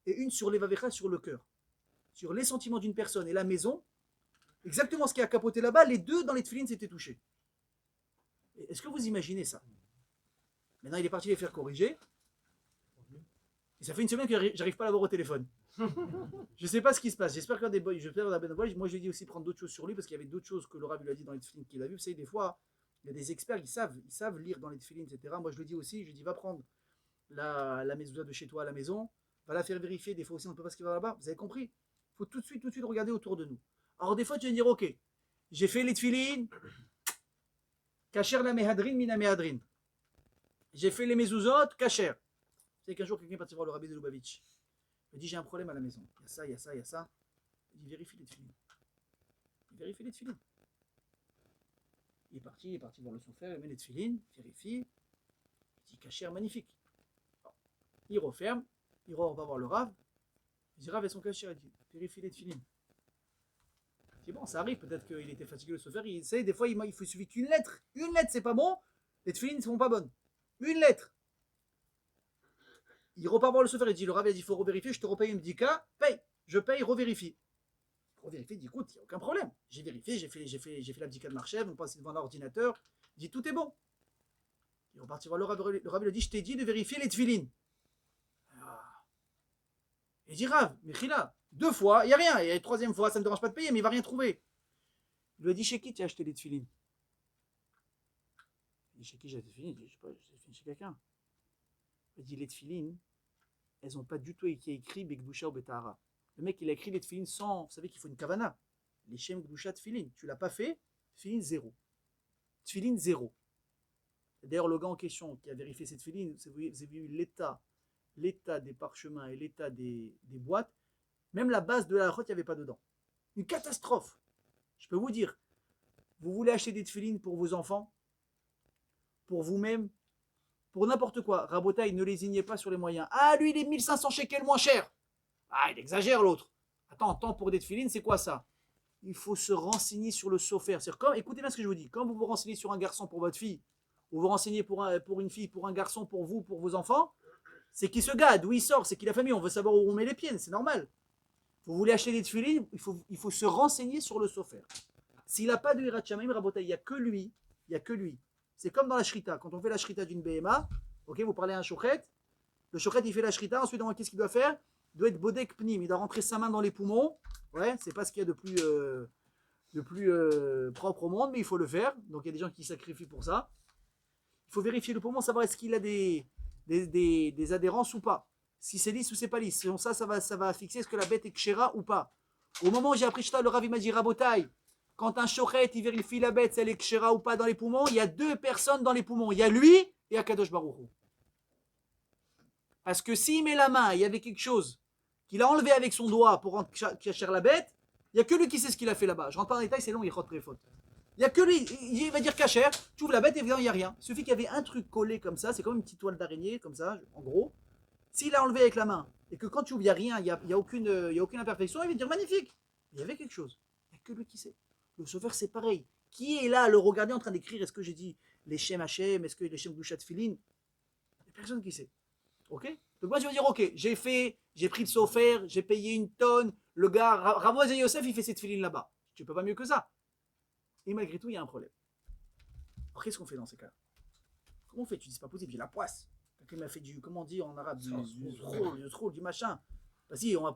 et une sur Levavecha, sur le cœur. Sur les sentiments d'une personne et la maison, exactement ce qui a capoté là-bas, les 2 dans les tefilin s'étaient touchés. Est-ce que vous imaginez ça? Maintenant, il est parti les faire corriger. Et ça fait une semaine que j'arrive pas à l'avoir au téléphone. Je sais pas ce qui se passe. J'espère qu'il y a des boys. Moi, je lui ai dit aussi prendre d'autres choses sur lui parce qu'il y avait d'autres choses que le Rav lui a dit dans les tefilin qu'il a vu. Vous savez, des fois, il y a des experts, ils savent lire dans les tefilin, etc. Moi, je lui dis aussi, va prendre la mezouza de chez toi à la maison, va la faire vérifier, des fois aussi on ne peut pas ce qui va là-bas, vous avez compris? Il faut tout de suite regarder autour de nous. Alors des fois tu vas dire, ok, j'ai fait les tfilin, kacher la mehadrin, mina mehadrin. J'ai fait les mezouzot, kacher. C'est qu'un jour quelqu'un est parti voir le rabbi de Lubavitch. Il me dit, j'ai un problème à la maison. Il y a ça, il y a ça, il y a ça. Il dit, vérifie les tfilin. Il vérifie les tfilin. Il est parti voir le sofer, il met les tfilin, vérifie. Il dit, kacher, magnifique. Il referme, il va voir le Rav. Il dit, Rav et son kacher, il dit, vérifie les tfilin. C'est bon, ça arrive, peut-être qu'il était fatigué le sofer. Il sait, des fois, il suffit qu'une lettre. Une lettre, c'est pas bon. Les tfilin ne sont pas bonnes. Une lettre. Il repart voir le sofer, il dit, le Rav a dit, il faut revérifier, je te repaye une bdika, paye. Je paye, revérifie. Revérifie, il dit, écoute, il n'y a aucun problème. J'ai vérifié, j'ai fait la bdika de Marchev, on passe devant l'ordinateur. Il dit, tout est bon. Il repart voir le Rav lui dit, je t'ai dit de vérifier les tfilin. Il dit, Rav, Mechila, 2 fois, il n'y a rien. Et la 3e fois, ça ne me dérange pas de payer, mais il ne va rien trouver. Il lui a dit, chez qui tu as acheté les tfilin? Il dit, chez qui j'ai acheté les tfilin? Il dit, je sais pas, j'ai fait chez quelqu'un. Il dit, les tfilin, elles n'ont pas du tout été écrit Bekdusha ou Betahara. Le mec, il a écrit les tfilin sans. Vous savez qu'il faut une kavana. Les Shem Gdusha tfilin. Tu ne l'as pas fait, tfilin 0. Tfilin 0. D'ailleurs, le gars en question qui a vérifié ces tfilin, vous avez vu l'état des parchemins et l'état des boîtes. Même la base de la route, il n'y avait pas dedans. Une catastrophe. Je peux vous dire, vous voulez acheter des tfilin pour vos enfants, pour vous-même, pour n'importe quoi. Rabotaï, ne lésignez pas sur les moyens. Ah, lui, il est 1500 shekels moins cher. Ah, il exagère l'autre. Attends, tant pour des tfilin, c'est quoi ça? Il faut se renseigner sur le sofer. Écoutez bien ce que je vous dis. Quand vous vous renseignez sur un garçon pour votre fille, ou vous renseignez pour une fille, pour un garçon, pour vous, pour vos enfants, c'est qu'il se gade, d'où il sort, c'est qu'il a famille, on veut savoir où on met les pieds, c'est normal. Vous voulez acheter des tfilin, il faut se renseigner sur le sofer. S'il n'a pas de Hirat Shamayim, Rabotaï, il n'y a que lui. C'est comme dans la shrita. Quand on fait la shrita d'une BMA, ok, vous parlez à un shochet, le shochet il fait la shrita, ensuite qu'est-ce qu'il doit faire? Il doit être bodek pnim, il doit rentrer sa main dans les poumons. Ouais, c'est pas ce qu'il y a de plus propre au monde, mais il faut le faire. Donc il y a des gens qui sacrifient pour ça. Il faut vérifier le poumon, savoir est-ce qu'il a des adhérences ou pas. Si c'est lisse ou c'est pas lisse. Selon ça, ça va fixer est-ce que la bête est kshera ou pas. Au moment où j'ai appris ça, le Rav m'a dit Rabotai, quand un shochet il vérifie la bête, si elle est kshera ou pas dans les poumons, il y a 2 personnes dans les poumons. Il y a lui et Akadosh Baruch Hu. Parce que s'il met la main, il y avait quelque chose qu'il a enlevé avec son doigt pour rendre cacher la bête, il n'y a que lui qui sait ce qu'il a fait là-bas. Je rentre pas dans les détails, c'est long, il rote très faute. Il n'y a que lui, il va dire cacher, tu ouvres la bête et évidemment il n'y a rien. Il suffit qu'il y avait un truc collé comme ça, c'est comme une petite toile d'araignée, comme ça, en gros. S'il a enlevé avec la main et que quand tu ouvres, il n'y a rien, il n'y a aucune imperfection, il va dire magnifique. Il y avait quelque chose. Il n'y a que lui qui sait. Le sauveur, c'est pareil. Qui est là à le regarder en train d'écrire? Est-ce que j'ai dit les Shem Hachem? Est-ce que les Shem Gdushat Filin? Il n'y a personne qui sait. Ok? Donc moi je vais dire ok, j'ai pris le sofer, j'ai payé 1 tonne, le gars, Ravoz et Yosef, il fait cette filine là-bas. Tu peux pas mieux que ça. Et malgré tout, il y a un problème. Alors qu'est-ce qu'on fait dans ces cas-là? Comment on fait? Tu dis c'est pas possible, j'ai la poisse. Quelqu'un m'a fait du, comment on dit en arabe, du troll, du machin. Vas-y, on va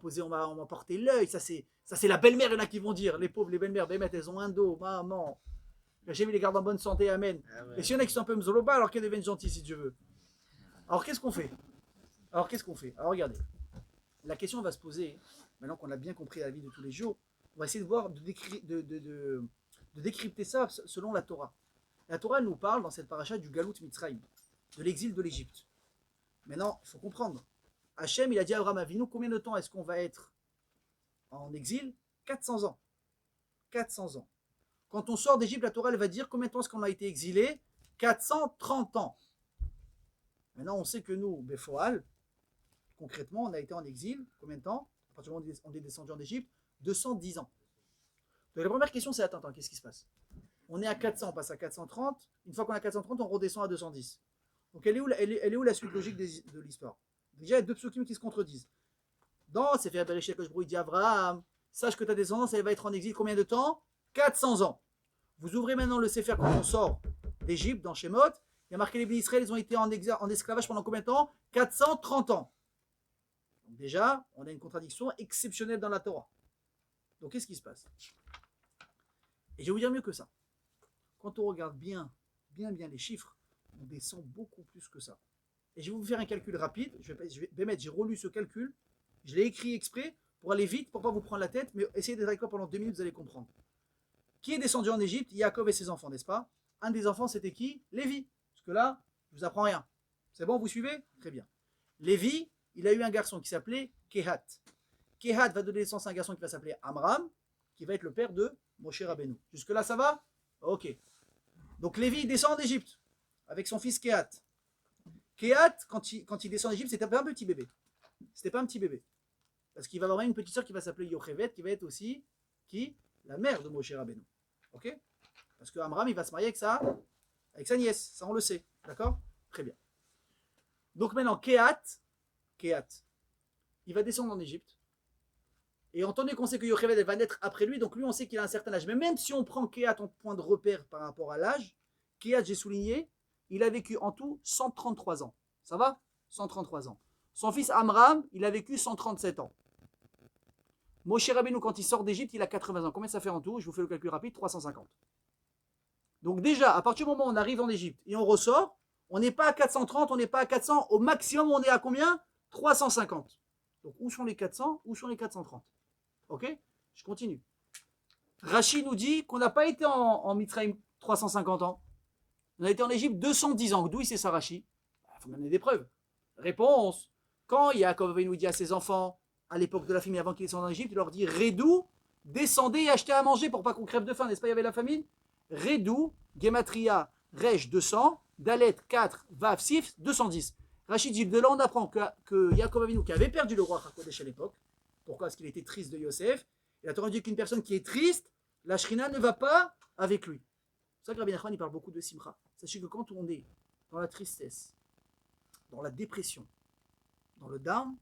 porter l'œil, ça c'est la belle-mère, il y en a qui vont dire, les pauvres, les belles-mères, elles ont un dos, maman. J'ai mis les gardes en bonne santé, amen. Ah ouais. Et s'il y en a qui sont un peu mzoloba, alors qu'elles deviennent gentilles si tu veux. Alors qu'est-ce qu'on fait? Alors regardez, la question va se poser, maintenant qu'on a bien compris la vie de tous les jours, on va essayer de voir, de décrypter ça selon la Torah. La Torah elle nous parle dans cette paracha du Galut Mitzrayim, de l'exil de l'Égypte. Maintenant, il faut comprendre, Hachem il a dit à Abraham Avinu, combien de temps est-ce qu'on va être en exil? 400 ans. 400 ans. Quand on sort d'Égypte, la Torah elle va dire combien de temps est-ce qu'on a été exilé? 430 ans. Maintenant, on sait que nous, Befoal, concrètement, on a été en exil, combien de temps? À partir du moment où on est descendu en Égypte, 210 ans. Donc la première question, c'est attends, qu'est-ce qui se passe? On est à 400, on passe à 430. Une fois qu'on est à 430, on redescend à 210. Donc elle est où la suite logique de l'histoire? Déjà, il y a 2 psukim qui se contredisent. Dans Sefer Bereshit, il dit Abraham, sache que ta descendance, elle va être en exil combien de temps? 400 ans. Vous ouvrez maintenant le Sefer quand on sort d'Égypte, dans Shemot. Il y a marqué les Bnei Israël, ils ont été en esclavage pendant combien de temps? 430 ans. Donc déjà, on a une contradiction exceptionnelle dans la Torah. Donc qu'est-ce qui se passe? Et je vais vous dire mieux que ça. Quand on regarde bien les chiffres, on descend beaucoup plus que ça. Et je vais vous faire un calcul rapide. J'ai relu ce calcul. Je l'ai écrit exprès pour aller vite, pour ne pas vous prendre la tête, mais essayez d'être avec moi pendant 2 minutes, vous allez comprendre. Qui est descendu en Égypte? Yaakov et ses enfants, n'est-ce pas? Un des enfants, c'était qui? Lévi. Parce que là, je vous apprends rien. C'est bon, vous suivez? Très bien. Lévi, il a eu un garçon qui s'appelait Kehat. Kehat va donner naissance à un garçon qui va s'appeler Amram, qui va être le père de Moshe Rabbeinu. Jusque-là, ça va? Ok. Donc Lévi, il descend d'Égypte avec son fils Kehat. Kehat, quand il descend d'Égypte, c'était pas un petit bébé. C'était pas un petit bébé. Parce qu'il va avoir une petite soeur qui va s'appeler Yochevet, qui va être aussi qui? La mère de Moshe Rabbeinu. Ok? Parce que Amram, il va se marier avec sa nièce. Ça, on le sait. D'accord? Très bien. Donc maintenant, Kehat, il va descendre en Égypte. Et en qu'on sait que Yochevet va naître après lui, donc lui, on sait qu'il a un certain âge. Mais même si on prend Kehat en point de repère par rapport à l'âge, Kehat, j'ai souligné, il a vécu en tout 133 ans. Ça va? 133 ans. Son fils Amram, il a vécu 137 ans. Moshe Rabbeinu, quand il sort d'Égypte, il a 80 ans. Combien ça fait en tout? Je vous fais le calcul rapide, 350. Donc déjà, à partir du moment où on arrive en Égypte et on ressort, on n'est pas à 430, on n'est pas à 400. Au maximum, on est à combien? 350. Donc où sont les 400? Où sont les 430? Ok? Je continue. Rashi nous dit qu'on n'a pas été en Mitzrayim 350 ans. On a été en Égypte 210 ans. D'où il sait ça, Rashi? Il faut donner des preuves. Réponse. Quand Yaakov nous dit à ses enfants, à l'époque de la famine, avant qu'ils descendent en Égypte, il leur dit Redou, descendez et achetez à manger pour pas qu'on crève de faim, n'est-ce pas? Il y avait la famine. Redou, Gematria, Rej 200, Dalet 4, Vav Sif 210. Rachid dit de là on apprend que Yaakov Avinu, qui avait perdu le roi Hakodesh à l'époque, pourquoi? Parce qu'il était triste de Yosef, et la Torah dit qu'une personne qui est triste, la Shrina ne va pas avec lui. C'est ça que Rabbi Nachman il parle beaucoup de Simcha. Sachez que quand on est dans la tristesse, dans la dépression, dans le down,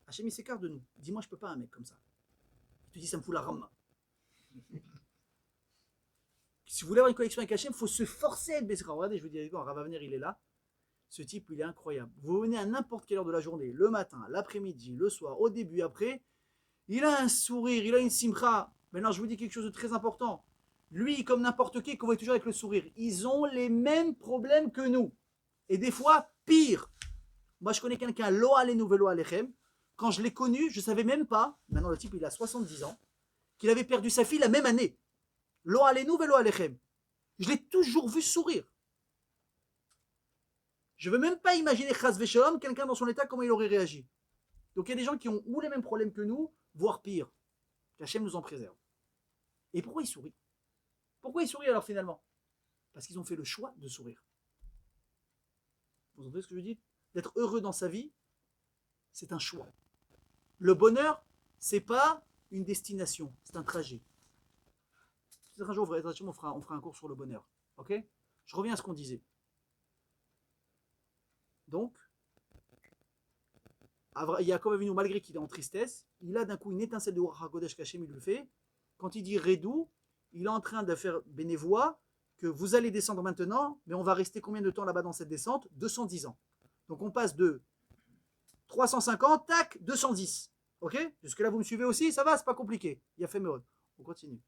Hachem il s'écarte de nous. Dis-moi, je peux pas un mec comme ça. Il te dit, ça me fout la rame. Si vous voulez avoir une connexion avec Hachem, il faut se forcer à être baissé. Regardez, je vous dis, Rav Avner, il est là. Ce type, il est incroyable. Vous venez à n'importe quelle heure de la journée, le matin, l'après-midi, le soir, au début, après, il a un sourire, il a une simcha. Maintenant, je vous dis quelque chose de très important. Lui, comme n'importe qui, qu'on voit toujours avec le sourire, ils ont les mêmes problèmes que nous. Et des fois, pire. Moi, je connais quelqu'un, Lo Alenu Velo Alechem. Quand je l'ai connu, je ne savais même pas, maintenant le type il a 70 ans, qu'il avait perdu sa fille la même année. Lo Alenu Velo Alechem. Je l'ai toujours vu sourire. Je ne veux même pas imaginer Chas Veshalom, quelqu'un dans son état, comment il aurait réagi. Donc il y a des gens qui ont ou les mêmes problèmes que nous, voire pire. Qu'Hachem nous en préserve. Et pourquoi ils sourient? Pourquoi ils sourient alors finalement? Parce qu'ils ont fait le choix de sourire. Vous entendez ce que je dis? D'être heureux dans sa vie, c'est un choix. Le bonheur, c'est pas une destination, c'est un trajet. Peut-être un jour, on fera un cours sur le bonheur. Ok? Je reviens à ce qu'on disait. Donc, Yaakov Avinu, malgré qu'il est en tristesse, il a d'un coup une étincelle de Ruach HaKodesh qu'Hachem il lui fait. Quand il dit Redou, il est en train de faire bénévoie que vous allez descendre maintenant, mais on va rester combien de temps là-bas dans cette descente? 210 ans. Donc on passe de 350, tac, 210. Ok? Jusque-là, vous me suivez aussi? Ça va, c'est pas compliqué. Il y a fait Meod. On continue.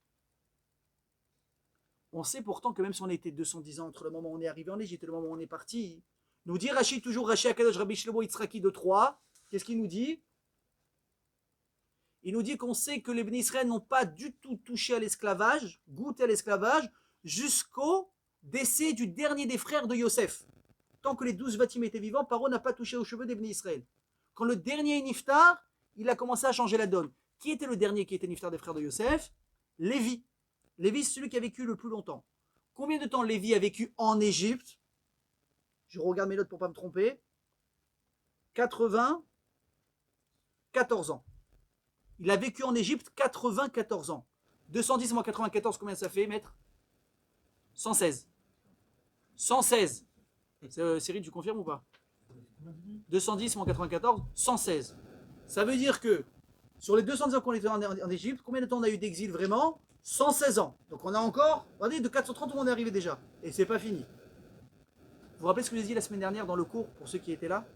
On sait pourtant que même si on était 210 ans entre le moment où on est arrivé en Égypte et le moment où on est parti, nous dit Rashi, toujours Rashi Akadosh Rabbi Shlomo Yitzraki de 3. Qu'est-ce qu'il nous dit? Il nous dit qu'on sait que les Bnei Israël n'ont pas du tout touché à l'esclavage, goûté à l'esclavage, jusqu'au décès du dernier des frères de Yosef. Tant que les 12 Vatim étaient vivants, Paro n'a pas touché aux cheveux des Bnei Israël. Quand le dernier est Niftar, il a commencé à changer la donne. Qui était le dernier qui était Niftar des frères de Yosef? Lévi. Lévi, c'est celui qui a vécu le plus longtemps. Combien de temps Lévi a vécu en Égypte? Je regarde mes notes pour ne pas me tromper. 94 ans. Il a vécu en Égypte 94 ans. 210 moins 94, combien ça fait, maître? 116. 116. Cyril, tu confirmes ou pas? 210 moins 94, 116. Ça veut dire que sur les 210 ans qu'on était en Égypte, combien de temps on a eu d'exil vraiment? 116 ans. Donc on a encore, regardez, de 430 où on est arrivé déjà. Et c'est pas fini. Vous vous rappelez ce que j'ai dit la semaine dernière dans le cours, pour ceux qui étaient là?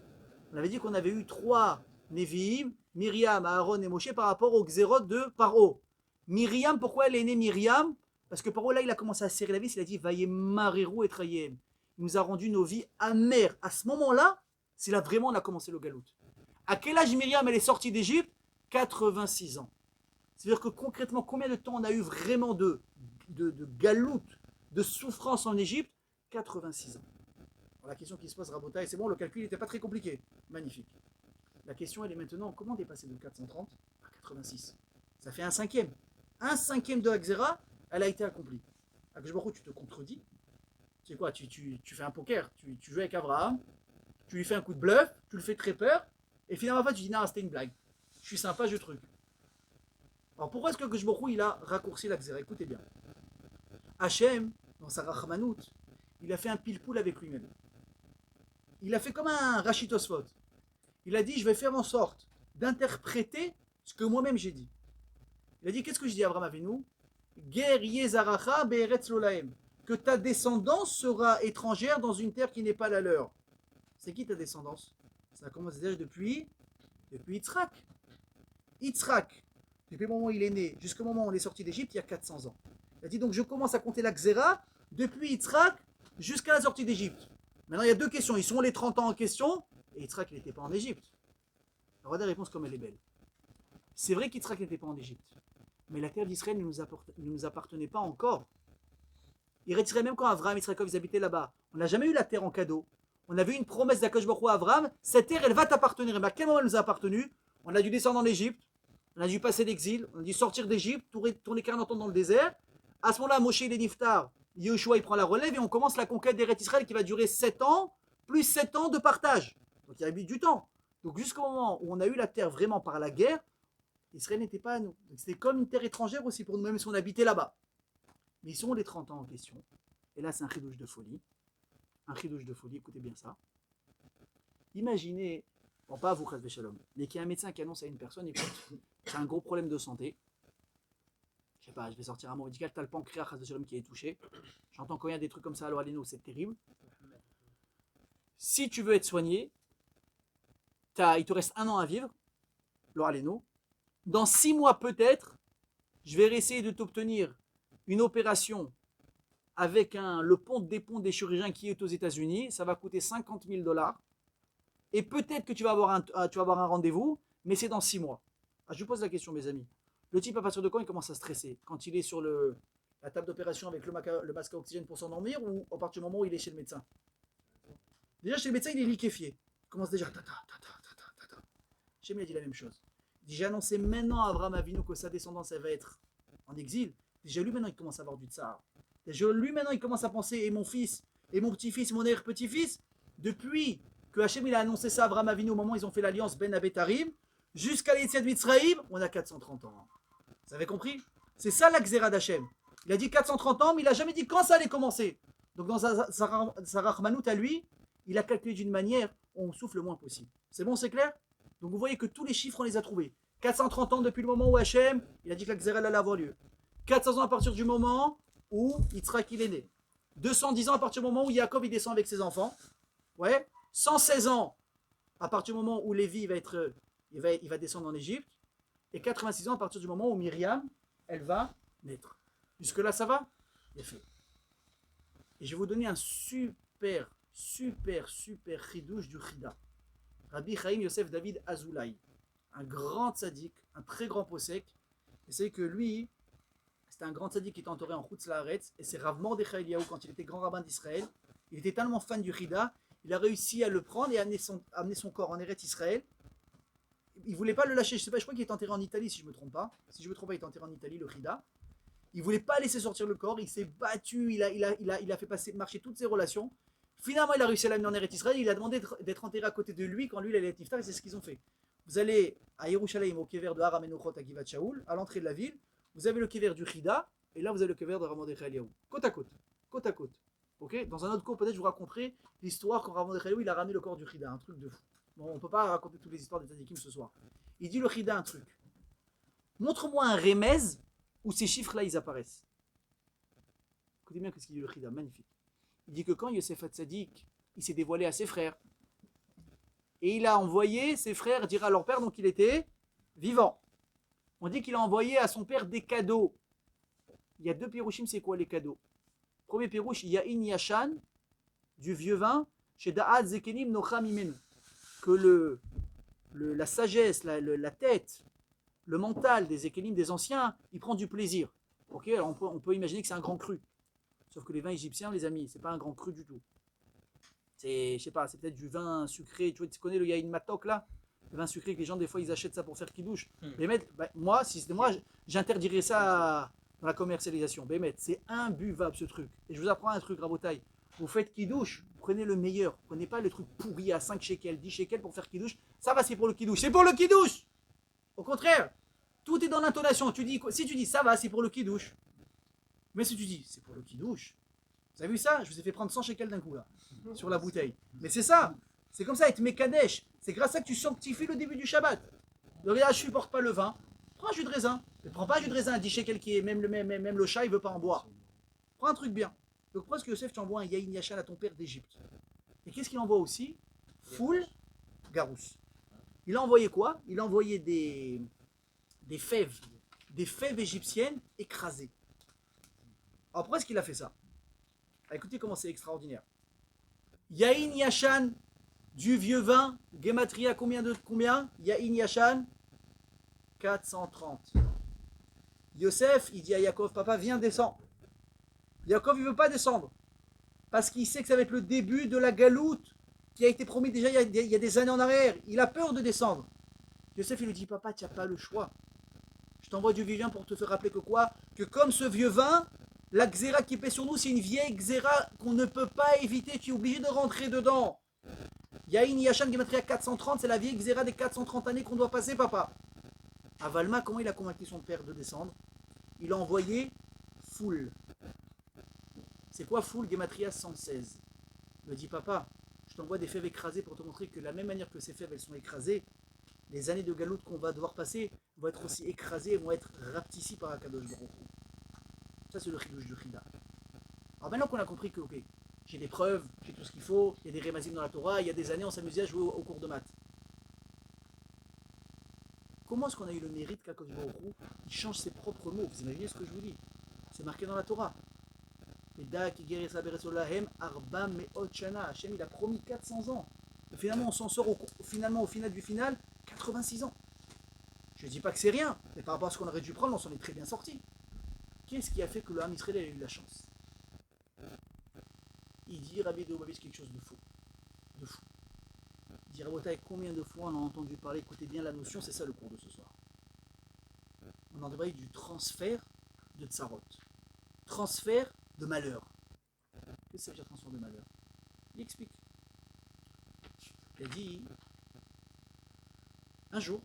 On avait dit qu'on avait eu 3 Nevi'im, Myriam, Aaron et Moshe par rapport au Xérot de Paro. Myriam, pourquoi elle est née Myriam? Parce que Paro là, il a commencé à serrer la vis, il a dit Vayemareru et Trayem. Il nous a rendu nos vies amères. À ce moment-là, C'est là vraiment on a commencé le galout. À quel âge Myriam elle est sortie d'Égypte? 86 ans. C'est-à-dire que concrètement, combien de temps on a eu vraiment de galout, de souffrance en Égypte? 86 ans. Alors, la question qui se pose, Rabotai, c'est bon, le calcul n'était pas très compliqué. Magnifique. La question, elle est maintenant, comment dépasser de 430 à 86? Ça fait un cinquième. Un cinquième de Haxera, elle a été accomplie. Akshbarou, tu te contredis. C'est quoi, tu fais un poker, tu joues avec Abraham, tu lui fais un coup de bluff, tu le fais très peur, et finalement, tu dis, non, c'était une blague. Je suis sympa, je truc. Alors pourquoi est-ce que Akshbarou, il a raccourci l'Haxera? Écoutez bien. Hachem, dans sa Rachmanout, il a fait un pile-poule avec lui-même. Il a fait comme un Rachitosphot. Il a dit, je vais faire en sorte d'interpréter ce que moi-même j'ai dit. Il a dit, qu'est-ce que je dis à Abraham Avinu? Guerrier Zaracha Be'eretz Lolaem. Que ta descendance sera étrangère dans une terre qui n'est pas la leur. C'est qui ta descendance? Ça commence déjà depuis Yitzhak. Yitzhak, depuis le moment où il est né jusqu'au moment où on est sorti d'Égypte, il y a 400 ans. Il a dit, donc je commence à compter la Xéra depuis Yitzhak jusqu'à la sortie d'Égypte. Maintenant, il y a deux questions. Ils sont les 30 ans en question, et Yitzhak n'était pas en Égypte. Alors, regardez la réponse comme elle est belle. C'est vrai qu'Yitzhak n'était pas en Égypte, mais la terre d'Israël ne nous appartenait pas encore. Il retirait même quand Abraham et Yitzhak ils habitaient là-bas. On n'a jamais eu la terre en cadeau. On avait eu une promesse d'Akadosh Baruch Hu à Abraham, cette terre, elle va t'appartenir. Mais à quel moment elle nous a appartenu? On a dû descendre en Égypte, on a dû passer l'exil, on a dû sortir d'Égypte, tourner 40 ans dans le désert. À ce moment-là, Moshe il est niftar, Yehoshua il prend la relève et on commence la conquête d'Eretz Israël qui va durer 7 ans, plus 7 ans de partage. Donc il y a eu du temps. Donc jusqu'au moment où on a eu la terre vraiment par la guerre, Israël n'était pas à nous. C'était comme une terre étrangère aussi pour nous, même si on habitait là-bas. Mais ils sont les 30 ans en question. Et là, c'est un chidouche de folie. Un chidouche de folie, écoutez bien ça. Imaginez, bon pas à vous, Chas Shalom, mais qu'il y a un médecin qui annonce à une personne, écoute, c'est un gros problème de santé. Je sais pas, je vais sortir un mot médical, t'as le pancréas Chas Shalom qui est touché. J'entends quand il y a des trucs comme ça à l'Oralino, c'est terrible. Si tu veux être soigné, il te reste 1 an à vivre, l'Oralino. Dans 6 mois peut-être, je vais essayer de t'obtenir une opération avec le pont des ponts des chirurgiens qui est aux États-Unis. Ça va coûter $50,000. Et peut-être que tu vas avoir un rendez-vous, mais c'est dans 6 mois. Je vous pose la question, mes amis. Le type, à partir de quand il commence à stresser? Quand il est sur la table d'opération avec le masque à oxygène pour s'endormir, ou à partir du moment où il est chez le médecin? Déjà, chez le médecin, il est liquéfié. Il commence déjà. Shem a dit la même chose. Il dit, j'ai annoncé maintenant à Abraham Avinu que sa descendance, elle va être en exil. Déjà, lui, maintenant, il commence à avoir du tsar. Déjà, lui, maintenant, il commence à penser, et mon fils, et mon petit-fils, mon arrière-petit-fils, depuis que Hachem il a annoncé ça à Abraham Avinu au moment où ils ont fait l'alliance Ben Abetarim, jusqu'à l'Etziat Mitzraïm, on a 430 ans. Vous avez compris? C'est ça la Xéra d'Hachem. Il a dit 430 ans, mais il n'a jamais dit quand ça allait commencer. Donc dans sa Rachmanout à lui, il a calculé d'une manière où on souffle le moins possible. C'est bon, c'est clair? Donc vous voyez que tous les chiffres, on les a trouvés. 430 ans depuis le moment où Hachem, il a dit que la Xéra allait avoir lieu. 400 ans à partir du moment où Yitzhak il est né. 210 ans à partir du moment où Yaakov il descend avec ses enfants. Ouais. 116 ans à partir du moment où Lévi il va descendre en Égypte. Et 86 ans à partir du moment où Myriam, elle va naître. Jusque-là, ça va? Il est fait. Et je vais vous donner un super chidouche du Chida. Rabbi Chaim Yosef David Azoulay, un grand tzaddik, un très grand possèque. Et c'est que lui, c'était un grand tzaddik qui était entouré en Chutz Laaretz. Et c'est Rav Mordechai Eliyahu, quand il était grand rabbin d'Israël, il était tellement fan du Chida, il a réussi à le prendre et à amener son corps en Eretz Israël. Il ne voulait pas le lâcher, je crois qu'il est enterré en Italie, si je ne me trompe pas. Si je ne me trompe pas, il est enterré en Italie, le Chida. Il ne voulait pas laisser sortir le corps, il s'est battu, il a fait marcher toutes ses relations. Finalement, il a réussi à l'amener en Eretz Israël, il a demandé d'être enterré à côté de lui quand lui, il allait être niftar, et c'est ce qu'ils ont fait. Vous allez à Yerushalayim, au kever de Har HaMenochot à Givat Shaoul, à l'entrée de la ville, vous avez le kever du Chida, et là, vous avez le kever de Rav Mordechai Eliyahu. Côte à côte. Côte à côte. Okay, dans un autre cours, peut-être je vous raconterai l'histoire quand Rav Mordechai Eliyahu il a ramené le corps du Chida, un truc de fou. Bon, on ne peut pas raconter toutes les histoires des tzadikim ce soir. Il dit le Chida un truc. Montre-moi un remez où ces chiffres-là ils apparaissent. Écoutez bien ce qu'il dit le Chida, magnifique. Il dit que quand Yosef Hatzadik il s'est dévoilé à ses frères et il a envoyé ses frères dire à leur père, donc il était vivant. On dit qu'il a envoyé à son père des cadeaux. Il y a 2 pirouchim, c'est quoi les cadeaux? Premier pirouche, Yahin Yashan, du vieux vin, chez Da'ad Zekenim Nocham Imenu. que la sagesse, la tête, le mental des Ékélim, des anciens, il prend du plaisir. Ok, alors on peut imaginer que c'est un grand cru. Sauf que les vins égyptiens, les amis, c'est pas un grand cru du tout. C'est, je sais pas, c'est peut-être du vin sucré. Tu vois, tu connais le yaïn matok là, le vin sucré que les gens des fois ils achètent ça pour faire kidouche. Bémet, moi, si c'était moi, j'interdirais ça dans la commercialisation. Bémet, c'est imbuvable ce truc. Et je vous apprends un truc, Rabotaille. Vous faites kidouche, prenez le meilleur. Prenez pas le truc pourri à 5 shekels, 10 shekels pour faire kidouche. Ça va, c'est pour le kidouche. C'est pour le kidouche. Au contraire, tout est dans l'intonation. Si tu dis ça va, c'est pour le kidouche. Mais si tu dis c'est pour le kidouche, vous avez vu ça? Je vous ai fait prendre 100 shekels d'un coup là, sur la bouteille. Mais c'est ça. C'est comme ça, être mekadesh. C'est grâce à ça que tu sanctifies le début du Shabbat. Le gars, je supporte pas le vin. Prends un jus de raisin. Ne prends pas un jus de raisin à 10 shekels qui est même le chat, il veut pas en boire. Prends un truc bien. Donc presque Yosef, tu envoies un Yahin Yachan à ton père d'Égypte. Et qu'est-ce qu'il envoie aussi? Foule Garousse. Il a envoyé quoi? Il a envoyé des fèves égyptiennes écrasées. Alors pourquoi est-ce qu'il a fait ça? Écoutez comment c'est extraordinaire. Yahin Yachan, du vieux vin, Gematria combien? Yahin Yachan 430. Yosef, il dit à Yaakov, papa, viens descendre. Yaakov, il ne veut pas descendre. Parce qu'il sait que ça va être le début de la galoute qui a été promis déjà il y a des années en arrière. Il a peur de descendre. Yosef, il lui dit, papa, tu n'as pas le choix. Je t'envoie du vieux vin pour te faire rappeler que quoi? Que comme ce vieux vin, la xéra qui pèse sur nous, c'est une vieille xéra qu'on ne peut pas éviter. Tu es obligé de rentrer dedans. Yahin Yachan Gematria 430, c'est la vieille xéra des 430 années qu'on doit passer, papa. Avalma, comment il a convaincu son père de descendre? Il a envoyé foule. C'est quoi foule? Gematria 116. Il me dit, papa, je t'envoie des fèves écrasées pour te montrer que de la même manière que ces fèves elles sont écrasées, les années de galoute qu'on va devoir passer vont être aussi écrasées et vont être rapetissées par Akadosh Baruch Hu. Ça, c'est le chidouche du Chida. Alors maintenant qu'on a compris que, ok, j'ai des preuves, j'ai tout ce qu'il faut, il y a des rémazim dans la Torah, il y a des années on s'amusait à jouer au cours de maths. Comment est-ce qu'on a eu le mérite qu'Akadosh Baruch Hu, il change ses propres mots? Vous imaginez ce que je vous dis? C'est marqué dans la Torah. Hachem, il a promis 400 ans. Et finalement, on s'en sort au final du final, 86 ans. Je ne dis pas que c'est rien, mais par rapport à ce qu'on aurait dû prendre, on s'en est très bien sorti. Qu'est-ce qui a fait que le Ham Israël a eu la chance? Il dit Rabbi de Obabis quelque chose de fou. De fou. Il dit Rabotai, combien de fois on a entendu parler? Écoutez bien la notion, c'est ça le cours de ce soir. On a entendu parler du transfert de tsarot. Transfert de malheur. Qu'est-ce que ça veut dire transfert de malheur? Il explique. Il a dit un jour,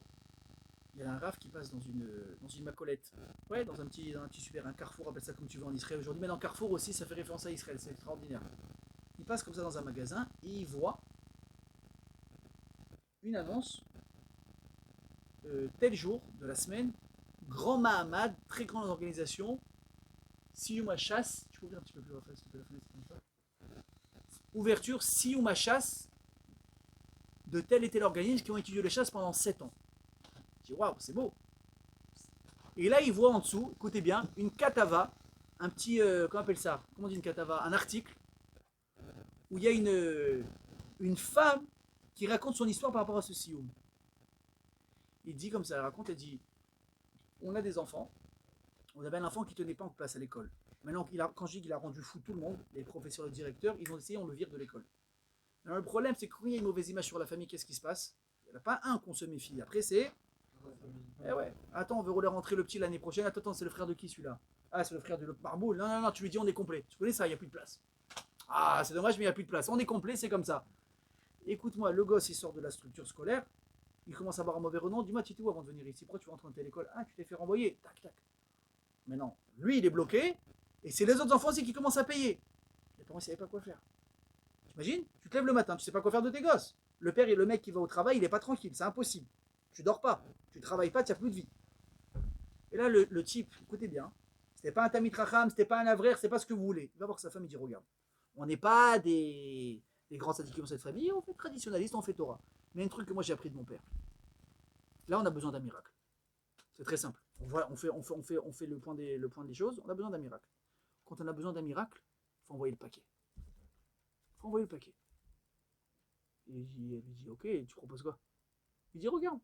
il y a un raf qui passe dans une macolette. Ouais, dans un petit super, un carrefour, appelle ça comme tu veux en Israël aujourd'hui. Mais dans Carrefour aussi, ça fait référence à Israël, c'est extraordinaire. Il passe comme ça dans un magasin et il voit une annonce, tel jour de la semaine, grand Mahamad, très grande organisation, Siyum chasse. Tu peux ouvrir un petit peu plus la fenêtre comme ça. Ouverture, Siyum chasse de tel et tel organisme qui ont étudié les chasses pendant 7 ans. Je dis waouh, c'est beau. Et là, il voit en dessous, écoutez bien, une katava, un petit, comment on appelle ça? Comment on dit une katava? Un article où il y a une femme qui raconte son histoire par rapport à ce Siyum. Il dit comme ça, elle raconte, elle dit, on a des enfants, on avait un enfant qui ne tenait pas en place à l'école. Maintenant, quand je dis qu'il a rendu fou tout le monde, les professeurs, le directeur, ils ont essayé, on le vire de l'école. Alors le problème, c'est que quand il y a une mauvaise image sur la famille, qu'est-ce qui se passe? Il n'y en a pas un qu'on se méfie. Après, c'est... Eh ouais, attends, on veut rouler rentrer le petit l'année prochaine. Attends, c'est le frère de qui celui-là? Ah, c'est le frère de l'autre marboule. Non, tu lui dis on est complet. Tu connais ça, il n'y a plus de place. Ah, c'est dommage, mais il n'y a plus de place. On est complet, c'est comme ça. Écoute-moi, le gosse, il sort de la structure scolaire. Il commence à avoir un mauvais renom. Dis-moi, tu es où avant de venir ici? Pourquoi tu rentres dans telle école? Ah, tu t'es fait renvoyer. Tac, tac. Mais non, lui, il est bloqué. Et c'est les autres enfants aussi qui commencent à payer. Les parents ne savaient pas quoi faire. T'imagines? Tu te lèves le matin, tu sais pas quoi faire de tes gosses. Le père et le mec qui va au travail, il n'est pas tranquille, c'est impossible. Tu dors pas, tu travailles pas, tu n'as plus de vie. Et là, le type, écoutez bien, c'était pas un Tamit Racham, c'était pas un Avrer, c'est pas ce que vous voulez. Il va voir sa femme, il dit regarde, on n'est pas des grands sadikim dans cette famille, on fait traditionnaliste, on fait Torah. Mais il y a un truc que moi j'ai appris de mon père. Là, on a besoin d'un miracle. C'est très simple. On fait le point des choses, on a besoin d'un miracle. Quand on a besoin d'un miracle, il faut envoyer le paquet. Il faut envoyer le paquet. Elle lui dit, ok, tu proposes quoi? Il dit, regarde,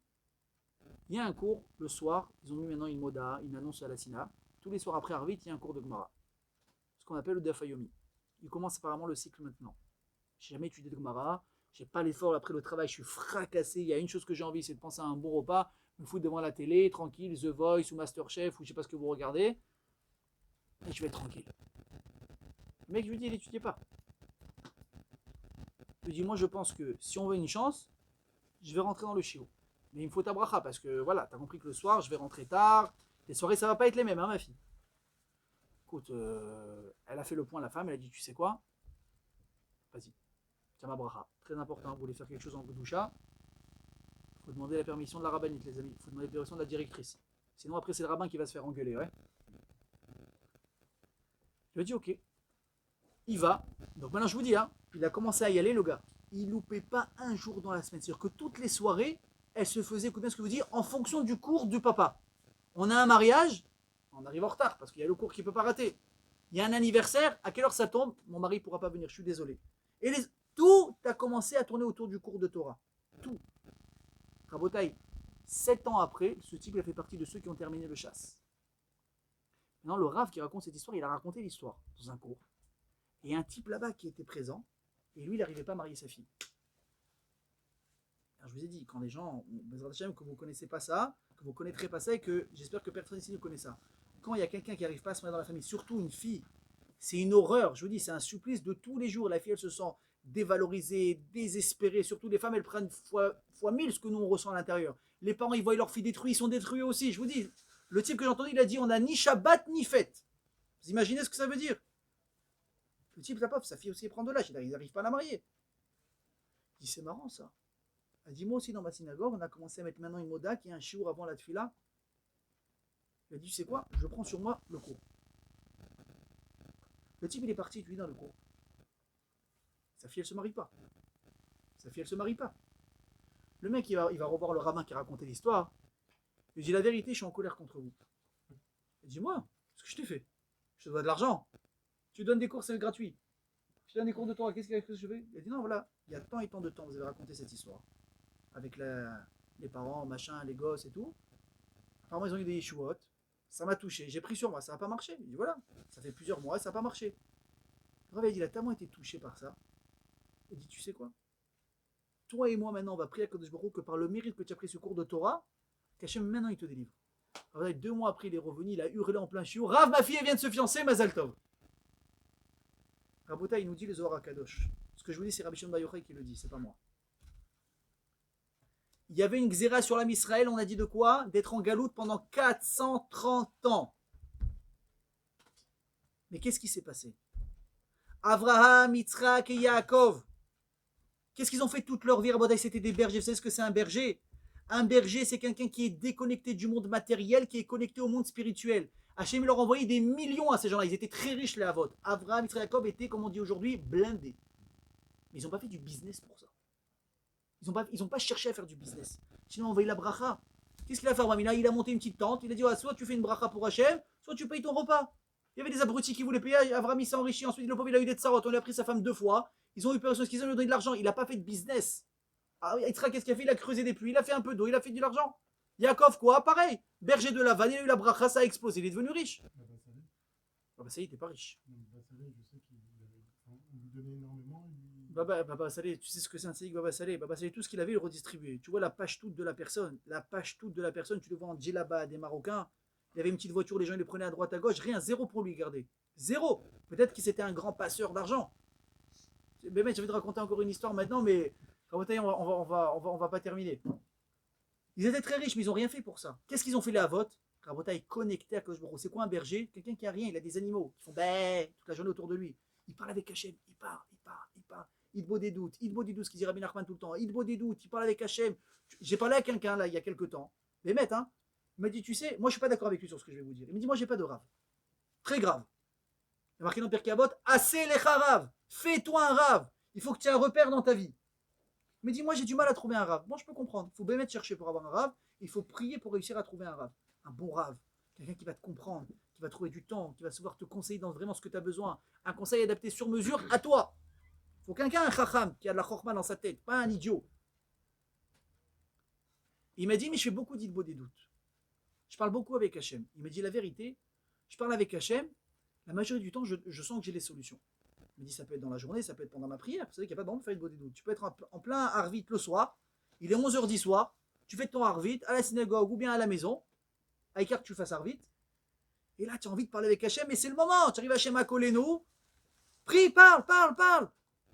il y a un cours le soir, ils ont mis maintenant une moda, une annonce à la Sina. Tous les soirs après Arvit, il y a un cours de Gemara. Ce qu'on appelle le Dafayomi. Il commence apparemment le cycle maintenant. J'ai jamais étudié de Gemara, j'ai pas l'effort après le travail, je suis fracassé. Il y a une chose que j'ai envie, c'est de penser à un bon repas, me foutre devant la télé, tranquille, The Voice ou Masterchef ou je sais pas ce que vous regardez. Et je vais être tranquille. Le mec, je lui dis, il n'étudiait pas. Je lui dis, moi je pense que si on veut une chance, je vais rentrer dans le chiot. Mais il me faut ta bracha parce que voilà, t'as compris que le soir, je vais rentrer tard. Les soirées, ça va pas être les mêmes, hein, ma fille. Écoute, elle a fait le point, la femme, elle a dit, tu sais quoi? Vas-y, tiens ma bracha. Très important, vous voulez faire quelque chose en doucha, il faut demander la permission de la rabbinite, les amis. Il faut demander la permission de la directrice. Sinon, après, c'est le rabbin qui va se faire engueuler, ouais. Je lui ai dit, ok. Il va. Donc maintenant, je vous dis, hein, il a commencé à y aller, le gars. Il loupait pas un jour dans la semaine. C'est-à-dire que toutes les soirées, elles se faisaient, écoutez bien ce que je vous dis, en fonction du cours du papa. On a un mariage, on arrive en retard parce qu'il y a le cours qui ne peut pas rater. Il y a un anniversaire, à quelle heure ça tombe? Mon mari ne pourra pas venir, je suis désolé. Et tout a commencé à tourner autour du cours de Torah. Tout. Rabotaï, 7 ans après, ce type a fait partie de ceux qui ont terminé le chasse. Maintenant, le Rav qui raconte cette histoire, il a raconté l'histoire dans un cours. Et un type là-bas qui était présent, et lui, il n'arrivait pas à marier sa fille. Alors, je vous ai dit, quand les gens, que vous ne connaissez pas ça, que vous ne connaîtrez pas ça, et que j'espère que personne ici ne connaît ça. Quand il y a quelqu'un qui n'arrive pas à se marier dans la famille, surtout une fille, c'est une horreur. Je vous dis, c'est un supplice de tous les jours. La fille, elle se sent dévalorisée, désespérée. Surtout les femmes, elles prennent fois 1000 ce que nous, on ressent à l'intérieur. Les parents, ils voient leur fille détruite, ils sont détruits aussi. Je vous dis, le type que j'ai entendu, il a dit, on n'a ni Shabbat, ni fête. Vous imaginez ce que ça veut dire? Le type, sa fille aussi, elle prend de l'âge. Ils n'arrivent pas à la marier. Je dis, c'est marrant, ça. Elle dit, moi aussi, dans ma synagogue, on a commencé à mettre maintenant une moda qui est un chiour avant la tfila. Il a dit, tu sais quoi? Je prends sur moi le cours. Le type, il est parti, lui, dans le cours. Sa fille, elle se marie pas. Sa fille, elle se marie pas. Le mec, il va revoir le rabbin qui racontait l'histoire. Il dit, la vérité, je suis en colère contre vous. Il dit, moi, qu'est-ce que je t'ai fait? Je te dois de l'argent. Tu donnes des cours, c'est gratuit. Je te donne des cours de Torah, qu'est-ce que je fais? Il a dit, non, voilà, il y a tant et tant de temps, vous avez raconté cette histoire. Avec les parents, machin, les gosses et tout. Apparemment, ils ont eu des yeshuot. Ça m'a touché. J'ai pris sur moi, ça n'a pas marché. Il dit, voilà, ça fait plusieurs mois, ça n'a pas marché. Le Rav, il a tellement été touché par ça. Il dit, tu sais quoi? Toi et moi, maintenant, on va prier à Kadosh Baruch Hu que par le mérite que tu as pris ce cours de Torah, qu'Hachem, maintenant, il te délivre. Alors, 2 mois après, il est revenu, il a hurlé en plein chiot. Rav, ma fille, elle vient de se fiancer, Mazal Tov. Rabota, il nous dit le Zohar HaKadosh. Ce que je vous dis, c'est Rabbi Shimon Bar Yochai qui le dit, c'est pas moi. Il y avait une xéra sur l'âme Israël, on a dit de quoi? D'être en galoute pendant 430 ans. Mais qu'est-ce qui s'est passé? Avraham, Yitzhak et Yaakov. Qu'est-ce qu'ils ont fait toute leur vie? C'était des bergers. Vous savez ce que c'est un berger? Un berger, c'est quelqu'un qui est déconnecté du monde matériel, qui est connecté au monde spirituel. Hachem leur envoyait des millions à ces gens-là. Ils étaient très riches, les Havot. Avraham, Yitzhak et Yaakov étaient, comme on dit aujourd'hui, blindés. Mais ils n'ont pas fait du business pour ça. Ils n'ont pas cherché à faire du business. Sinon, on envoyé la bracha. Qu'est-ce qu'il a fait, Abraham? Il a monté une petite tente. Il a dit, ouais, soit tu fais une bracha pour Hachem, soit tu payes ton repas. Il y avait des abrutis qui voulaient payer. Abraham, il s'est enrichi. Ensuite, le pauvre, il a eu des tsarot. On lui a pris sa femme 2 fois. Ils ont eu peur de ce qu'ils ont donné de l'argent. Il n'a pas fait de business. Yitzhak, qu'est-ce qu'il a fait? Il a creusé des puits. Il a fait un peu d'eau. Il a fait de l'argent. Yaakov, quoi? Pareil. Berger de Lavan, il a eu la bracha, ça a explosé. Il est devenu riche. Bah, ça y est, il n'était pas riche. Je sais qu'il lui donnait énormément. Baba Salé, tu sais ce que c'est un tzaddik Baba Salé? Baba Salé, tout ce qu'il avait, il redistribuait. Tu vois la page toute de la personne. La page toute de la personne, tu le vois en djellaba des Marocains. Il y avait une petite voiture, les gens ils les prenaient à droite, à gauche. Rien, zéro pour lui garder. Zéro. Peut-être qu'il c'était un grand passeur d'argent. Mais mec, j'ai envie de raconter encore une histoire maintenant, mais on va pas terminer. Ils étaient très riches, mais ils n'ont rien fait pour ça. Qu'est-ce qu'ils ont fait les Havot? Rabotaï connecté à Kosh Baruch. C'est quoi un berger? Quelqu'un qui a rien, il a des animaux qui font bé toute la journée autour de lui. Il parle avec Hachem, il parle. Il boit des doutes, ce qu'il dit Rabbi Nachman tout le temps. Il boit des doutes, il parle avec Hachem. J'ai parlé à quelqu'un là il y a quelques temps. Mais mec, hein, il m'a dit, tu sais, moi je suis pas d'accord avec lui sur ce que je vais vous dire. Il me dit, moi j'ai pas de rave. Très grave. Il y a marqué dans Pirkei Avot, assez les rave. Fais-toi un rave. Il faut que tu aies un repère dans ta vie. Il me dit, moi j'ai du mal à trouver un rave. Moi je peux comprendre. Il faut bien chercher pour avoir un rave. Il faut prier pour réussir à trouver un rave. Un bon rave. Quelqu'un qui va te comprendre, qui va trouver du temps, qui va savoir te conseiller dans vraiment ce que tu as besoin. Un conseil adapté sur mesure à toi. Il faut quelqu'un, un chacham, qui a de la chorma dans sa tête, pas un idiot. Il m'a dit, mais je fais beaucoup d'idbo des doutes. Je parle beaucoup avec Hachem. Il m'a dit la vérité, je parle avec Hachem, la majorité du temps, je sens que j'ai les solutions. Il me dit, ça peut être dans la journée, ça peut être pendant ma prière. Vous savez qu'il n'y a pas de moment de faire idbo des doutes. Tu peux être en plein harvit le soir, il est 11h10 soir, tu fais ton harvit à la synagogue ou bien à la maison, à écart que tu fasses harvit, et là, tu as envie de parler avec Hachem, mais c'est le moment. Tu arrives à Hachem à Koleno, prie, parle.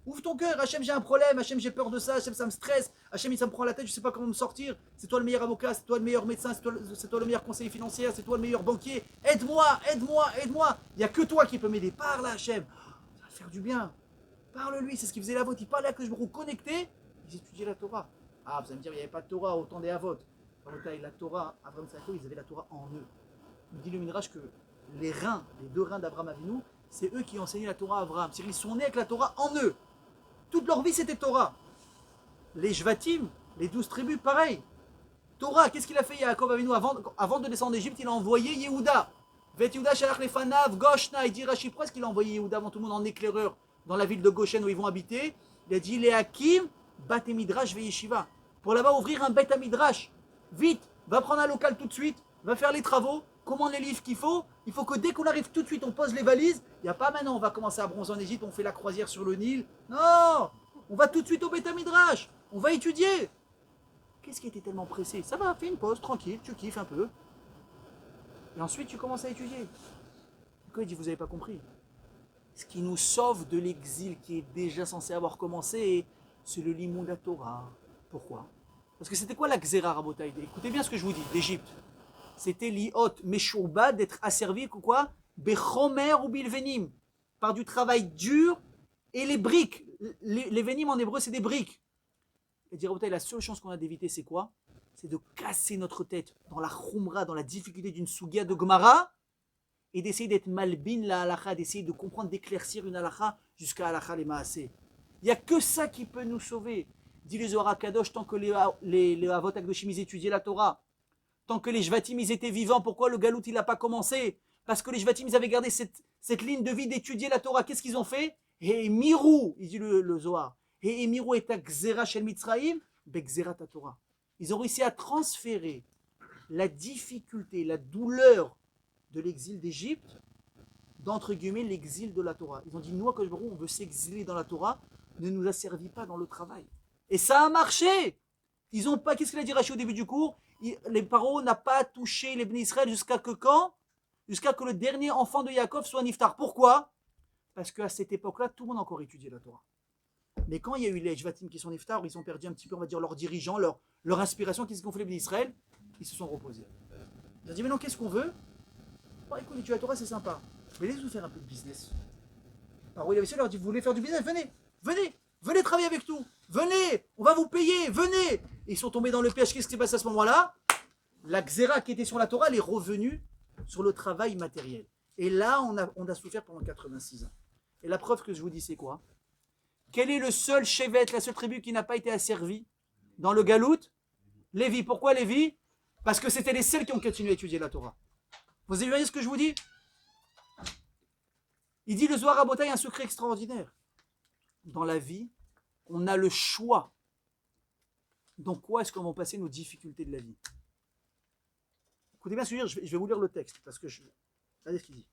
Ouvre ton cœur. Hachem, j'ai un problème. Hachem, j'ai peur de ça. Hachem, ça me stresse. Hachem, ça me prend la tête. Je ne sais pas comment me sortir. C'est toi le meilleur avocat. C'est toi le meilleur médecin. C'est toi le meilleur conseiller financier. C'est toi le meilleur banquier. Aide-moi. Il n'y a que toi qui peux m'aider. Parle à Hachem. Ça va te faire du bien. Parle-lui. C'est ce qu'il faisait la vôtre. Il parlait à que je me connecté. Ils étudiaient la Torah. Ah, vous allez me dire, il n'y avait pas de Torah au temps des Avot. La Torah, Abraham Tzadko, ils avaient la Torah en eux. Il dit le Midrash que les deux reins d'Abraham Avinu, c'est eux qui ont enseigné la Torah à Abraham. C'est-à-dire qu'ils sont nés avec la Torah en eux. Toute leur vie, c'était Torah. Les Shvatim, les 12 tribus, pareil. Torah, qu'est-ce qu'il a fait Yaakov Avinu avant de descendre d'Égypte? Il a envoyé Yehuda. Vet Yehuda shalach lefanav Goshna. Il dit Rashi, pourquoi est-ce qu'il a envoyé Yehuda avant tout le monde en éclaireur dans la ville de Goshen où ils vont habiter? Il a dit les Hakim, bat et midrash ve yeshiva. Pour là-bas ouvrir un bet à midrash. Vite, va prendre un local tout de suite, va faire les travaux, commande les livres qu'il faut. Il faut que dès qu'on arrive tout de suite, on pose les valises. Il n'y a pas maintenant, on va commencer à bronzer en Égypte, on fait la croisière sur le Nil. Non, on va tout de suite au Bet Midrash. On va étudier. Qu'est-ce qui était tellement pressé? Ça va, fais une pause, tranquille, tu kiffes un peu. Et ensuite, tu commences à étudier. Pourquoi il dit, vous n'avez pas compris? Ce qui nous sauve de l'exil qui est déjà censé avoir commencé, c'est le limon de la Torah. Pourquoi? Parce que c'était quoi la Xéra Rabotaï? Écoutez bien ce que je vous dis, d'Égypte. C'était l'iot meshouba, d'être asservi quoi? Bechomer ou bilvenim, par du travail dur et les briques. Les venim en hébreu, c'est des briques. Et dire la seule chance qu'on a d'éviter, c'est quoi? C'est de casser notre tête dans la khumra, dans la difficulté d'une sugia de Gemara, et d'essayer d'être malbin la halakha, d'essayer de comprendre, d'éclaircir une halakha jusqu'à halakha les maasé. Il n'y a que ça qui peut nous sauver. Dit le Zohar Kadosh, tant que les Avot Akdoshim ils étudiaient la Torah, tant que les Shvatim ils étaient vivants, pourquoi le Galout il n'a pas commencé? Parce que les Shvatim ils avaient gardé cette ligne de vie d'étudier la Torah. Qu'est-ce qu'ils ont fait? Et Mirou, il dit le Zohar, et Mirou est à Gzera Shel Mitzraim, Begzera ta Torah. Ils ont réussi à transférer la difficulté, la douleur de l'exil d'Égypte d'entre guillemets l'exil de la Torah. Ils ont dit, nous, à Kodesh Baruch Hu, on veut s'exiler dans la Torah, ne nous asservis pas dans le travail. Et ça a marché. Ils ont pas, qu'est-ce qu'il a dit Rashi au début du cours? Les Paro n'a pas touché les Bnei Israël jusqu'à que quand? Jusqu'à que le dernier enfant de Yaakov soit niftar. Pourquoi? Parce qu'à cette époque-là, tout le monde a encore étudié la Torah. Mais quand il y a eu les Shvatim qui sont niftar, ils ont perdu un petit peu, on va dire, leurs dirigeants, leur inspiration. Qu'est-ce qu'ont fait les Bnei Israël? Ils se sont reposés. Ils ont dit, mais non, qu'est-ce qu'on veut? Bon, écoute, étudier la Torah, c'est sympa. Mais laissez-nous faire un peu de business. Alors, il avait ça, il leur dit, vous voulez faire du business? Venez travailler avec nous. Venez, on va vous payer, venez. Et ils sont tombés dans le piège. Qu'est-ce qui s'est passé à ce moment-là? La Xéra qui était sur la Torah, elle est revenue sur le travail matériel. Et là, on a souffert pendant 86 ans. Et la preuve que je vous dis, c'est quoi? Quel est le seul chevet, la seule tribu qui n'a pas été asservie dans le Galout? Lévi. Pourquoi Lévi? Parce que c'était les seuls qui ont continué à étudier la Torah. Vous avez vu ce que je vous dis? Il dit le Zohar Rabotaï un secret extraordinaire. Dans la vie, on a le choix. Dans quoi est-ce qu'on va passer nos difficultés de la vie? Écoutez bien ce que je veux dire, je vais vous lire le texte, parce que regardez ce qu'il dit.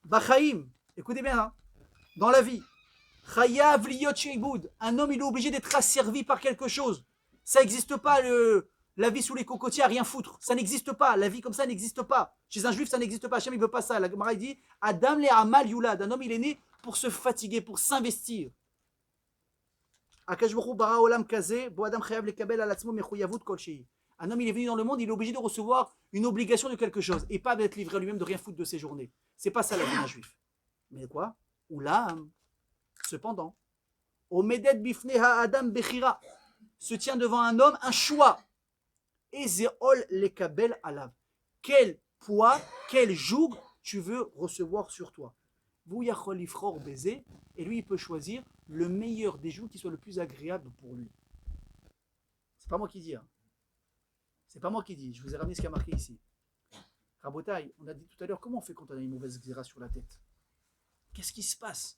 Bachaim, écoutez bien, hein, dans la vie, Chayav liyot sheibud, un homme il est obligé d'être asservi par quelque chose. Ça n'existe pas, la vie sous les cocotiers à rien foutre. Ça n'existe pas, la vie comme ça n'existe pas. Chez un juif, ça n'existe pas. Hachem, il ne veut pas ça. La Gemara dit Adam le amal yulad, un homme il est né pour se fatiguer, pour s'investir. Akash Baruch Hu bara olam kazeh, bo adam chayav lekabel al atzmo mechuyavut kol shei. Un homme, il est venu dans le monde, il est obligé de recevoir une obligation de quelque chose et pas d'être livré à lui-même, de rien foutre de ses journées. C'est pas ça la vie d'un juif. Mais quoi? Oulam. Cependant, Omedet bifne ha-adam bechira, se tient devant un homme un choix. Ezeol lekabel alav. Quel poids, quel joug tu veux recevoir sur toi? Vous yachol ifror baiser, et lui il peut choisir le meilleur des jougs qui soit le plus agréable pour lui. C'est pas moi qui dis. Hein. C'est pas moi qui dis. Je vous ai ramené ce qui a marqué ici. Rabotaï, on a dit tout à l'heure, comment on fait quand on a une mauvaise xéra sur la tête? Qu'est-ce qui se passe?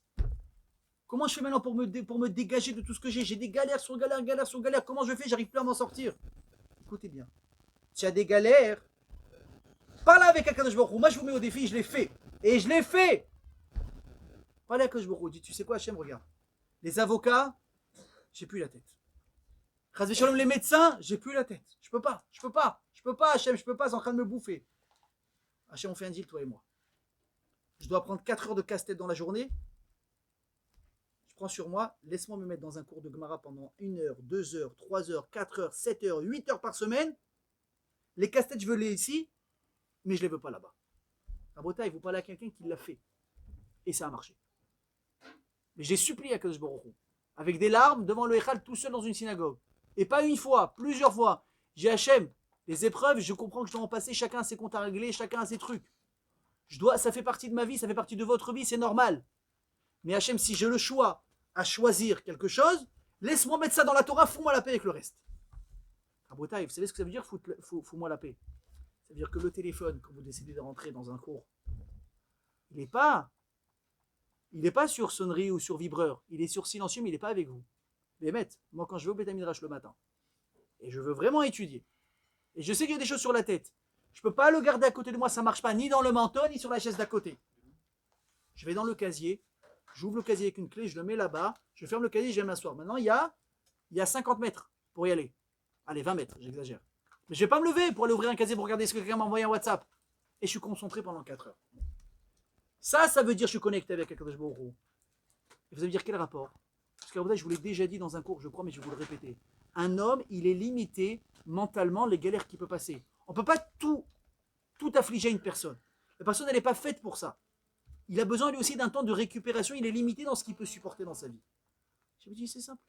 Comment je fais maintenant pour me dégager de tout ce que j'ai? J'ai des galères sur galères, galères sur galères. Comment je fais? J'arrive plus à m'en sortir. Écoutez bien. Tu as des galères. Parle avec Akadosh Baruch Hu. Moi, je vous mets au défi, je l'ai fait. Et je l'ai fait. Parlez à Akadosh Baruch Hu. Dis, tu sais quoi, Hachem, regarde. Les avocats, j'ai plus la tête. Chas v'shalom, les médecins, j'ai plus la tête. Je peux pas, Hachem, je peux pas, c'est en train de me bouffer. Hachem, on fait un deal, toi et moi. Je dois prendre 4 heures de casse-tête dans la journée. Je prends sur moi, laisse-moi me mettre dans un cours de Gemara pendant 1 heure, 2 heures, 3 heures, 4 heures, 7 heures, 8 heures par semaine. Les casse-têtes, je veux les ici, mais je les veux pas là-bas. À Bretagne, vous parlez à quelqu'un qui l'a fait. Et ça a marché. Mais j'ai supplié à Kadosh Baruch Hu, avec des larmes devant le Echal tout seul dans une synagogue. Et pas une fois, plusieurs fois. J'ai Hachem, les épreuves, je comprends que je dois en passer, chacun a ses comptes à régler, chacun a ses trucs. Ça fait partie de ma vie, ça fait partie de votre vie, c'est normal. Mais Hachem, si j'ai le choix à choisir quelque chose, laisse-moi mettre ça dans la Torah, fous-moi la paix avec le reste. À Bretagne, vous savez ce que ça veut dire, fous-moi la paix? Ça veut dire que le téléphone, quand vous décidez de rentrer dans un cours, il n'est pas sur sonnerie ou sur vibreur, il est sur silencieux, mais il n'est pas avec vous. Mais moi quand je vais au Beth Midrash le matin, et je veux vraiment étudier, et je sais qu'il y a des choses sur la tête, je ne peux pas le garder à côté de moi, ça ne marche pas, ni dans le manteau, ni sur la chaise d'à côté. Je vais dans le casier, j'ouvre le casier avec une clé, je le mets là-bas, je ferme le casier, je vais m'asseoir. Maintenant, il y a 50 mètres pour y aller. Allez, 20 mètres, j'exagère. Mais je ne vais pas me lever pour aller ouvrir un casier pour regarder ce que quelqu'un m'a envoyé en WhatsApp. Et je suis concentré pendant 4 heures. Ça veut dire que je suis connecté avec Akadosh Baruch Hu. Et vous allez me dire quel rapport? Parce que je vous l'ai déjà dit dans un cours, je crois, mais je vais vous le répéter. Un homme, il est limité mentalement les galères qu'il peut passer. On ne peut pas tout affliger à une personne. La personne, elle n'est pas faite pour ça. Il a besoin lui aussi d'un temps de récupération, il est limité dans ce qu'il peut supporter dans sa vie. Je vous dis, c'est simple.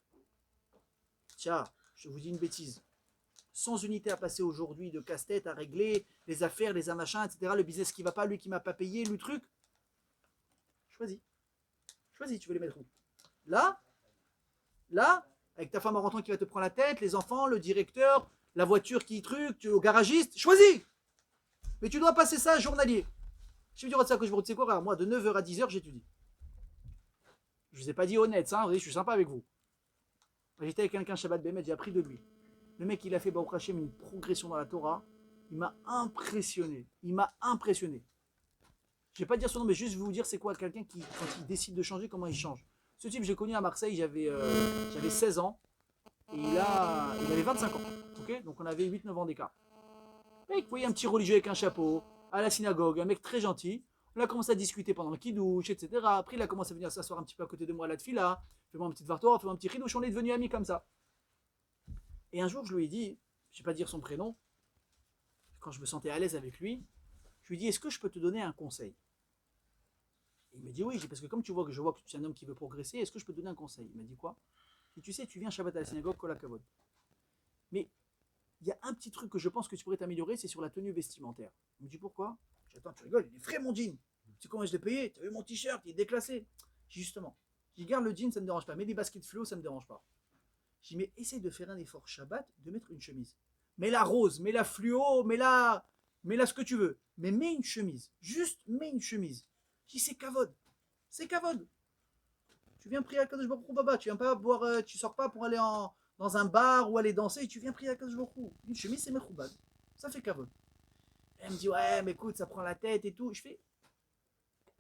Tiens, je vous dis une bêtise. Sans unité à passer aujourd'hui, de casse-tête à régler, les affaires, les machins, etc., le business qui ne va pas, lui qui ne m'a pas payé, le truc. Choisis, tu veux les mettre où? Là, avec ta femme en rentrant qui va te prendre la tête, les enfants, le directeur, la voiture qui truc, au garagiste, choisis. Mais tu dois passer ça journalier. Je vais dire ça que je vous dis quoi, moi de 9h à 10h j'étudie. Je ne vous ai pas dit honnête, hein, je suis sympa avec vous. J'étais avec quelqu'un Shabbat Bémet, j'ai appris de lui. Le mec il a fait Baruch Hashem une progression dans la Torah, il m'a impressionné. Je ne vais pas dire son nom, mais juste vous dire c'est quoi quelqu'un qui, quand il décide de changer, comment il change. Ce type, j'ai connu à Marseille, j'avais 16 ans, et il avait 25 ans. Okay, donc on avait 8-9 ans d'écart. Mec, vous voyez un petit religieux avec un chapeau, à la synagogue, un mec très gentil. On a commencé à discuter pendant le kidouche, etc. Après, il a commencé à venir s'asseoir un petit peu à côté de moi à la tfila, fais-moi un petit vartora, fais-moi un petit kidouche, on est devenus amis comme ça. Et un jour, je lui ai dit, je ne vais pas dire son prénom, quand je me sentais à l'aise avec lui, je lui ai dit, est-ce que je peux te donner un conseil? Et il m'a dit oui, parce que comme je vois que tu es un homme qui veut progresser, est-ce que je peux te donner un conseil? Il m'a dit quoi? Et tu sais, tu viens Shabbat à la synagogue, kol hakavod. Mais il y a un petit truc que je pense que tu pourrais t'améliorer, c'est sur la tenue vestimentaire. Il me dit pourquoi? Je dis, attends, tu rigoles, il est frais mon jean. Tu sais comment je l'ai payé? Tu as vu mon t-shirt, il est déclassé. Justement, je dis, garde le jean, ça ne me dérange pas. Mets des baskets fluo, ça ne me dérange pas. Je dis, mais essaye de faire un effort Shabbat, de mettre une chemise. Mets la rose, mets la fluo, mets la ce que tu veux. Mais mets une chemise. Juste mets une chemise. Je dis, c'est kavod. C'est kavod. Tu viens prier à Kadosh Baruch Hu, Baba. Tu viens pas boire, tu sors pas pour aller dans un bar ou aller danser. Tu viens prier à Kadosh Baruch Hu. Une chemise, c'est mechoubad. Ça fait kavod. Elle me dit, ouais, mais écoute, ça prend la tête et tout. Je fais,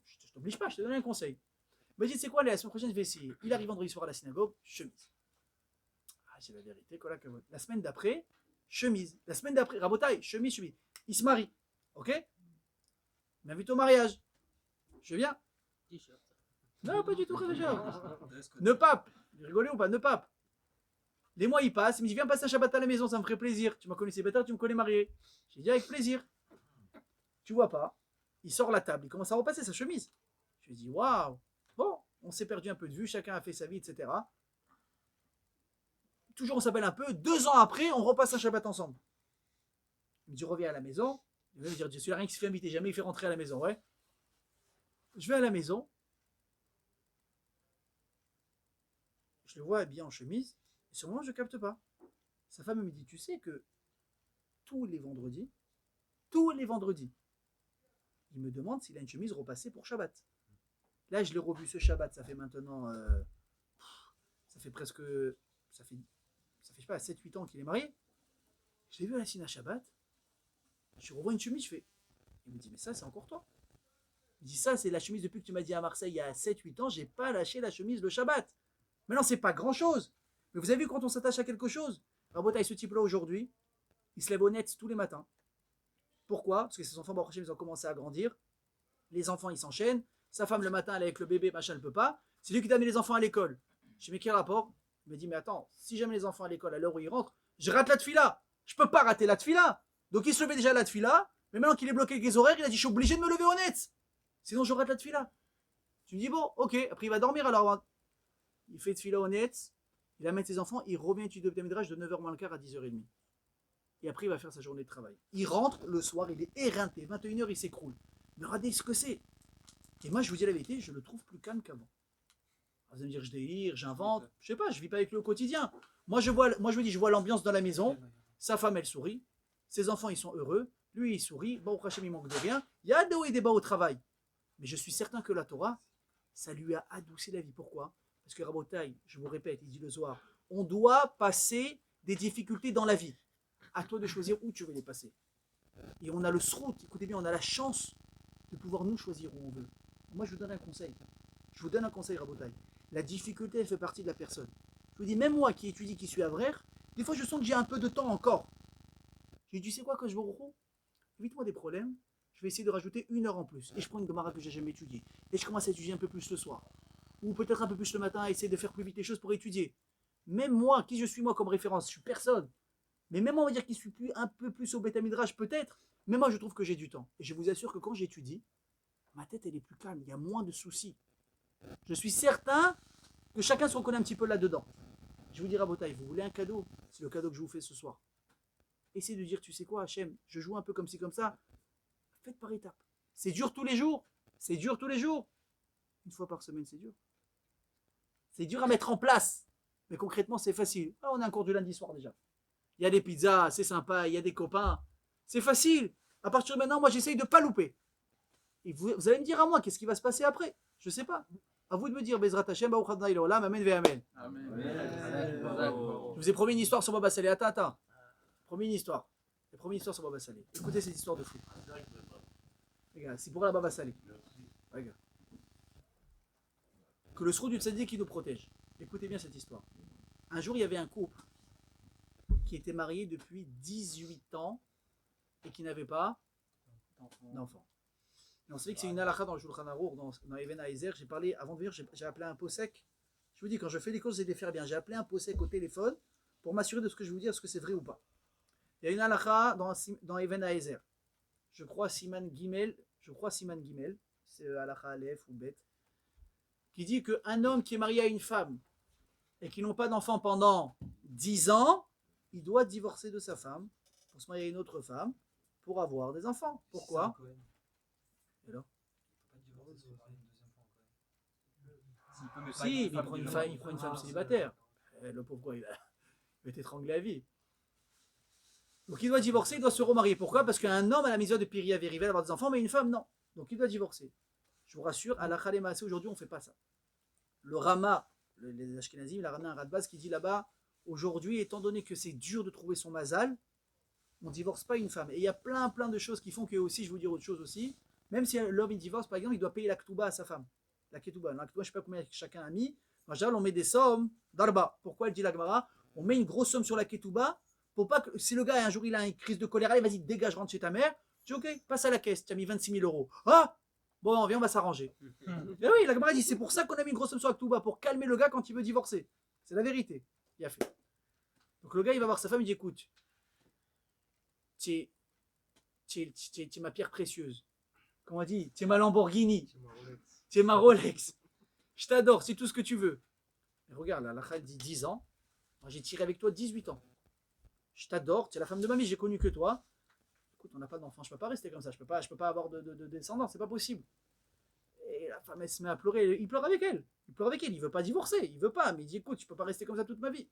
je t'oblige pas, je te donne un conseil. Il m'a dit, c'est quoi, la semaine prochaine, je vais essayer. Il arrive vendredi soir à la synagogue, chemise. Ah, c'est la vérité, quoi, kavod. La semaine d'après, chemise. La semaine d'après, rabotaille, chemise. Il se marie. Ok? Il m'invite au mariage. Je viens. T-shirt. Non, pas du tout, ne pape. Rigolez ou pas, ne pape. Les mois ils passent, il me dit viens passer un Shabbat à la maison, ça me ferait plaisir. Tu m'as connu célibataire, tu me connais marié. J'ai dit avec plaisir. Tu vois pas, il sort la table, il commence à repasser sa chemise. Je lui dis waouh, bon, on s'est perdu un peu de vue, chacun a fait sa vie, etc. Toujours on s'appelle un peu, 2 ans après, on repasse un Shabbat ensemble. Il me dit reviens à la maison. Il va me dire je suis rien qui se fait inviter, jamais il fait rentrer à la maison, ouais. Je vais à la maison. Je le vois habillé en chemise. Et sur le moment, je ne capte pas. Sa femme me dit, tu sais que tous les vendredis, il me demande s'il a une chemise repassée pour Shabbat. Là, je l'ai revu ce Shabbat, ça fait maintenant, ça fait presque, ça fait, je sais pas, 7-8 ans qu'il est marié. Je l'ai vu à la Sina Shabbat, je revois une chemise, je fais, il me dit, mais ça, c'est encore toi. Il dit, ça, c'est la chemise depuis que tu m'as dit à Marseille il y a 7-8 ans, j'ai pas lâché la chemise le Shabbat. Maintenant, c'est pas grand chose. Mais vous avez vu quand on s'attache à quelque chose, Rabotaï, ce type-là aujourd'hui, il se lève au net tous les matins. Pourquoi? Parce que ses enfants, ils ont commencé à grandir. Les enfants, ils s'enchaînent. Sa femme, le matin, elle est avec le bébé, machin, elle peut pas. C'est lui qui t'a amené les enfants à l'école. Je dis, mais quel rapport? Il me dit, mais attends, si j'amène les enfants à l'école à l'heure où ils rentrent, je rate la tefila. Je peux pas rater la tefila. Donc il se levait déjà à la tefila, mais maintenant qu'il est bloqué avec les horaires, il a dit, je suis obligé de me lever au net. Sinon, je rate la tefila. Tu me dis, bon, ok. Après, il va dormir alors. Il fait tefila au net, il amène ses enfants, il revient étudier le Midrash de 9h moins le quart à 10h30. Et après, il va faire sa journée de travail. Il rentre le soir, il est éreinté. 21h, il s'écroule. Mais regardez ce que c'est. Et moi, je vous dis la vérité, je le trouve plus calme qu'avant. Vous allez me dire, je délire, j'invente. Je sais pas, je vis pas avec lui au quotidien. Moi, je vous dis, je vois l'ambiance dans la maison. Sa femme, elle sourit. Ses enfants, ils sont heureux. Lui, il sourit. Bon, au Hachem, il manque de rien. Il y a des hauts et des bas au travail. Mais je suis certain que la Torah, ça lui a adouci la vie. Pourquoi? Parce que Rabotaï, je vous répète, il dit le soir, on doit passer des difficultés dans la vie. À toi de choisir où tu veux les passer. Et on a le srout, écoutez bien, on a la chance de pouvoir nous choisir où on veut. Moi, je vous donne un conseil. Je vous donne un conseil, Rabotaï. La difficulté, elle fait partie de la personne. Je vous dis, même moi qui étudie, qui suis avraire, des fois, je sens que j'ai un peu de temps encore. Je dis, tu sais quoi, quand je vais au repos, évite-moi des problèmes, je vais essayer de rajouter 1 heure en plus. Et je prends une Gemara que j'ai jamais étudiée. Et je commence à étudier un peu plus le soir. Ou peut-être un peu plus le matin, à essayer de faire plus vite les choses pour étudier. Même moi, qui je suis moi comme référence, je suis personne. Mais même moi, on va dire qu'il suis un peu plus au Beth Midrash, peut-être. Mais moi, je trouve que j'ai du temps. Et je vous assure que quand j'étudie, ma tête, elle est plus calme. Il y a moins de soucis. Je suis certain que chacun se reconnaît un petit peu là-dedans. Je vous dis, Rabotaï, vous voulez un cadeau? C'est le cadeau que je vous fais ce soir. Essayez de dire, tu sais quoi, Hachem, je joue un peu comme ci, comme ça. Faites par étapes. C'est dur tous les jours. C'est dur tous les jours. 1 fois par semaine, c'est dur. C'est dur à mettre en place. Mais concrètement, c'est facile. Ah, on a un cours du lundi soir déjà. Il y a des pizzas, c'est sympa, il y a des copains. C'est facile. À partir de maintenant, moi, j'essaye de ne pas louper. Et vous allez me dire à moi, qu'est-ce qui va se passer après? Je ne sais pas. À vous de me dire, Bezrat Hashem, Baruch Adonai Leolam, Amen ve Amen. Je vous ai promis une histoire sur Baba Salé. Attends. Promis une histoire. J'ai promis une histoire sur Baba Salé. Écoutez cette histoire de fou. Regarde, c'est pour la Baba Salé. Regarde. Que le sroud du tzaddik qui nous protège. Écoutez bien cette histoire. Un jour, il y avait un couple qui était marié depuis 18 ans et qui n'avait pas d'enfant. Et on sait que c'est une halakha dans le Shulchan Aruch, dans Even Haezer. J'ai parlé, avant de venir, j'ai appelé un posek. Je vous dis, quand je fais les courses, c'est de les faire bien. J'ai appelé un posek au téléphone pour m'assurer de ce que je vous dis, est-ce que c'est vrai ou pas. Il y a une halakha dans Even Haezer. Je crois Siman Gimel, c'est halakha Aleph ou Bet, qui dit qu'un homme qui est marié à une femme et qui n'ont pas d'enfant pendant 10 ans, il doit divorcer de sa femme pour se marier à une autre femme pour avoir des enfants. Pourquoi? Et là si, il prend une femme célibataire. Le pauvre quoi, il va être étranglé à vie. Donc il doit divorcer, il doit se remarier. Pourquoi? Parce qu'un homme a la misère de Piri Averivel avoir des enfants, mais une femme non. Donc il doit divorcer. Je vous rassure, à la Khalemassé aujourd'hui on ne fait pas ça. Le Rama, les Ashkenazim, il a ramené un Radbaz qui dit là-bas, aujourd'hui, étant donné que c'est dur de trouver son mazal, on ne divorce pas une femme. Et il y a plein de choses qui font que aussi, je vais vous dire autre chose aussi, même si l'homme il divorce, par exemple, il doit payer la ketouba à sa femme. La ketouba, je ne sais pas combien chacun a mis. En général, on met des sommes d'arba. Pourquoi elle dit la Gemara? On met une grosse somme sur la ketouba pour pas que, si le gars un jour il a une crise de colère, allez, vas-y, dégage, rentre chez ta mère. Tu dis ok, passe à la caisse, tu as mis 26 000 euros. Ah bon, viens, on va s'arranger. Et oui, la Gemara dit c'est pour ça qu'on a mis une grosse somme sur la ketouba, pour calmer le gars quand il veut divorcer. C'est la vérité. Il a fait. Donc le gars, il va voir sa femme, il dit écoute, tu es ma pierre précieuse. Comment on dit? Tu es ma Lamborghini. Tu es ma Rolex. Je t'adore, c'est tout ce que tu veux. Mais regarde, là, la Khaled dit 10 ans. Moi, j'ai tiré avec toi 18 ans. Je t'adore, tu es la femme de ma vie, j'ai connu que toi. Écoute, on n'a pas d'enfant, je ne peux pas rester comme ça. Je peux pas avoir de descendants, c'est pas possible. Et la femme, elle se met à pleurer. Il pleure avec elle. Il ne veut pas divorcer. Il veut pas. Mais il dit écoute, je ne peux pas rester comme ça toute ma vie.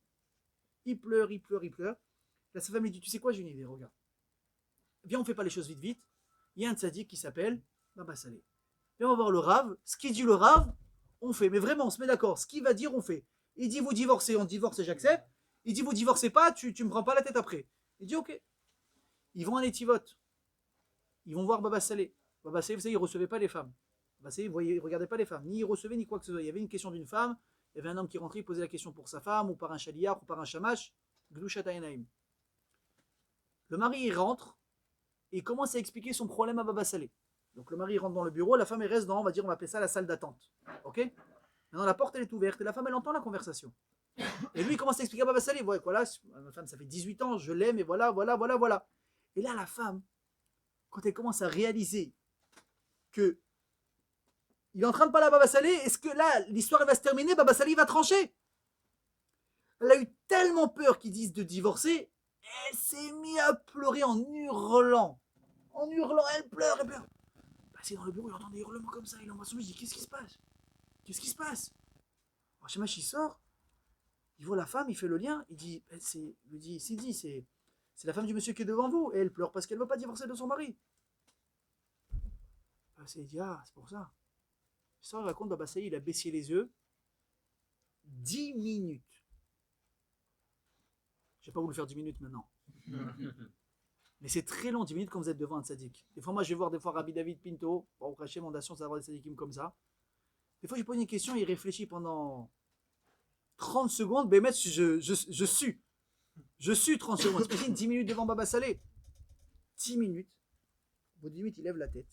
Il pleure. Là, sa femme lui dit tu sais quoi, j'ai une idée, regarde. Viens, on fait pas les choses vite. Il y a un tzaddik qui s'appelle Baba Salé. Viens, on va voir le Rav. Ce qu'il dit le Rav, on fait. Mais vraiment, on se met d'accord. Ce qu'il va dire, on fait. Il dit vous divorcez, on divorce et j'accepte. Il dit vous divorcez pas, tu me prends pas la tête après. Il dit ok. Ils vont à Netivot. Ils vont voir Baba Salé. Baba Salé, vous savez, il ne recevait pas les femmes. Baba Salé, il ne regardait pas les femmes. Ni il recevait, ni quoi que ce soit. Il y avait une question d'une femme. Il y avait un homme qui rentrait, il posait la question pour sa femme, ou par un chaliar, ou par un shamash. Gdushat Aynaim. Le mari, il rentre, et il commence à expliquer son problème à Baba Salé. Donc le mari, il rentre dans le bureau, la femme, elle reste dans, on va dire, on va appeler ça la salle d'attente. Ok? Maintenant, la porte, elle est ouverte, et la femme, elle entend la conversation. Et lui, il commence à expliquer à Baba Salé, ouais, voilà, ma femme, ça fait 18 ans, je l'aime, et voilà. Et là, la femme, quand elle commence à réaliser que il est en train de parler à Baba Salé, est-ce que là, l'histoire elle va se terminer, Baba Salé va trancher? Elle a eu tellement peur qu'ils disent de divorcer, elle s'est mise à pleurer en hurlant. En hurlant, elle pleure. Bah, c'est dans le bureau, il entend des hurlements comme ça, il envoie son mec, il dit qu'est-ce qui se passe? Qu'est-ce qui se passe? Alors, Shamash, il sort, il voit la femme, il fait le lien, il dit, c'est la femme du monsieur qui est devant vous, et elle pleure parce qu'elle ne veut pas divorcer de son mari. Il dit, ah, c'est pour ça. Il sort, il raconte, Baba Salé, il a baissé les yeux. 10 minutes. Je ne vais pas vous le faire 10 minutes maintenant. Mais c'est très long, 10 minutes quand vous êtes devant un tzaddik. Des fois, moi, je vais voir des fois Rabbi David Pinto, pour cracher mon dation, ça va avoir des tzaddikim comme ça. Des fois, je lui pose une question, il réfléchit pendant 30 secondes, ben, je sue. Je sue 30 secondes. T'imagines 10 minutes devant Baba Salé. 10 minutes. Au bout de 10 minutes, il lève la tête.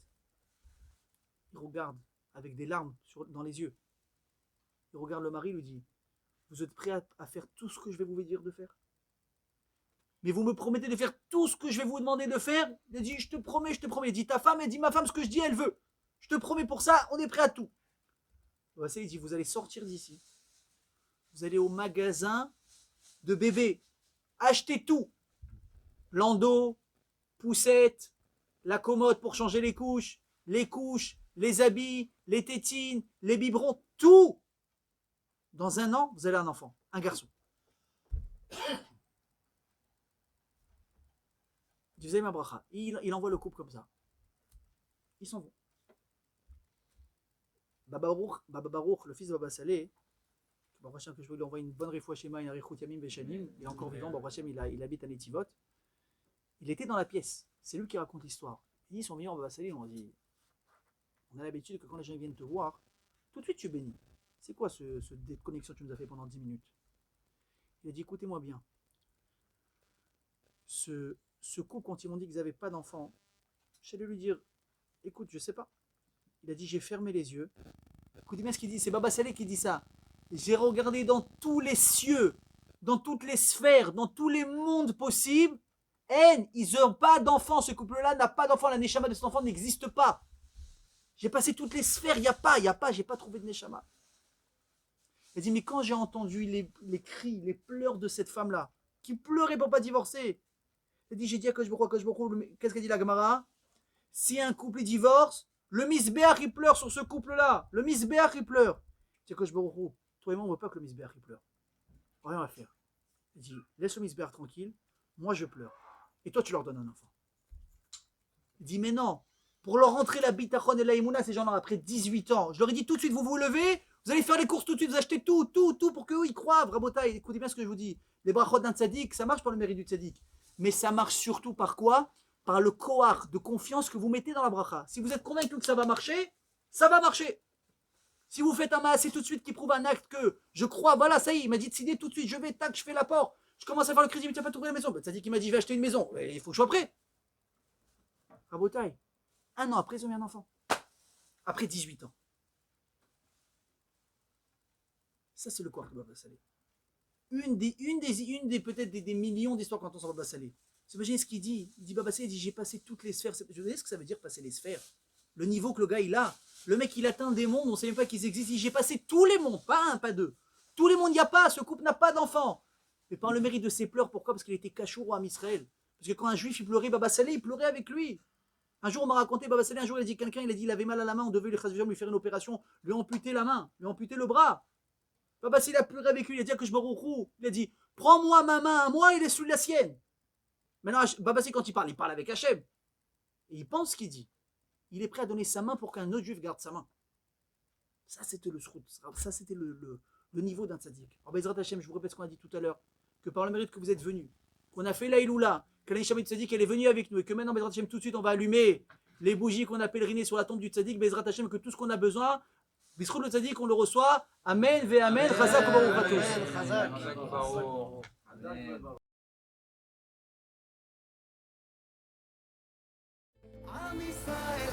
Il regarde avec des larmes dans les yeux. Il regarde le mari, il lui dit, vous êtes prêt à faire tout ce que je vais vous dire de faire? Mais vous me promettez de faire tout ce que je vais vous demander de faire? Il a dit, je te promets. Il dit, ta femme, elle dit, ma femme, ce que je dis, elle veut. Je te promets pour ça, on est prêt à tout. Il dit, vous allez sortir d'ici. Vous allez au magasin de bébés. Achetez tout. Landau, poussette, la commode pour changer les couches, les habits, les tétines, les biberons, tout. Dans un an, vous avez un enfant, un garçon. Il envoie le couple comme ça. Ils s'en vont. Baba Baruch, le fils de Baba Salé, que je vais lui envoyer une bonne réfoua chez moi, il est encore vivant, il habite à Netivot. Il était dans la pièce. C'est lui qui raconte l'histoire. Ils sont venus en Baba Salé, on a dit, on a l'habitude que quand les gens viennent te voir, tout de suite tu bénis. C'est quoi ce déconnexion que tu nous as fait pendant 10 minutes? Il a dit, écoutez-moi bien. Ce couple, quand ils m'ont dit qu'ils n'avaient pas d'enfant, j'allais lui dire, écoute, je sais pas. Il a dit, j'ai fermé les yeux. Écoutez bien ce qu'il dit, c'est Baba Salé qui dit ça. J'ai regardé dans tous les cieux, dans toutes les sphères, dans tous les mondes possibles. Ils n'ont pas d'enfant, ce couple-là n'a pas d'enfant, la neshama de cet enfant n'existe pas. J'ai passé toutes les sphères, il n'y a pas, j'ai pas trouvé de neshama. Il dit, mais quand j'ai entendu les cris, les pleurs de cette femme-là, qui pleurait pour pas divorcer, il dit, j'ai dit à Kosh Baruch, qu'est-ce qu'a dit la Gemara? Si un couple divorce, le misbéach il pleure sur ce couple-là. Le misbéach il pleure. Il dit, Kosh Baruch, toi et moi on ne veut pas que le misbéach il pleure. Rien à faire. Il dit, laisse le misbéach tranquille, moi je pleure. Et toi tu leur donnes un enfant. Il dit, mais non, pour leur rentrer la bitachon et la imuna, ces gens-là après 18 ans, je leur ai dit tout de suite, vous vous levez, vous allez faire les courses tout de suite, vous achetez tout pour qu'eux ils croient. Rabotai, écoutez bien ce que je vous dis. Les brachot d'un tzaddik, ça marche par le mérite du tzaddik. Mais ça marche surtout par quoi? Par le koar de confiance que vous mettez dans la bracha. Si vous êtes convaincu que ça va marcher, ça va marcher. Si vous faites un maasé tout de suite qui prouve un acte que je crois, voilà, ça y est, il m'a dit décider tout de suite, je vais, tac, je fais l'apport, je commence à faire le crédit, mais tu n'as pas trouvé la maison. Ben, tzaddik, il m'a dit, je vais acheter une maison. Il faut que je sois prêt. Rabotai, un an après, ils ont eu un enfant. Après 18 ans. Ça, c'est le koar de Baba Salé. Une des peut-être des millions d'histoires quand on s'en va Baba Salé. Vous imaginez ce qu'il dit? Il dit Baba Salé, il dit j'ai passé toutes les sphères. Je sais ce que ça veut dire passer les sphères. Le niveau que le gars il a. Le mec il atteint des mondes, on ne sait même pas qu'ils existent. J'ai passé tous les mondes, pas un, pas deux. Tous les mondes, il n'y a pas. Ce couple n'a pas d'enfant. Mais par le mérite de ses pleurs, pourquoi? Parce qu'il était cachour à Israël. Parce que quand un juif il pleurait, Baba Salé, il pleurait avec lui. Un jour on m'a raconté, Baba Salé, un jour il a dit quelqu'un, il avait mal à la main, on devait lui faire une opération, lui amputer la main, lui amputer le bras. Baba Salé a pleuré avec lui, il a dit que je me roucou. Il a dit, prends-moi ma main à moi, il est sous la sienne. Maintenant, Baba Salé, quand il parle avec Hachem. Et il pense ce qu'il dit. il est prêt à donner sa main pour qu'un autre juif garde sa main. Ça, c'était le srout. Ça, c'était le niveau d'un tzaddik. Alors, Bezrat Hashem, je vous répète ce qu'on a dit tout à l'heure, que par le mérite que vous êtes venus, qu'on a fait la Iloula, que la Nishama du tzaddik, elle est venue avec nous, et que maintenant, Bezrat Hashem, tout de suite, on va allumer les bougies qu'on a pèlerinées sur la tombe du tzaddik, Bezrat Hashem, que tout ce qu'on a besoin, Bisrout le tzaddik, on le reçoit. Amen, ve amen, chazak, ou baruch tous. Chazak. עם ישראל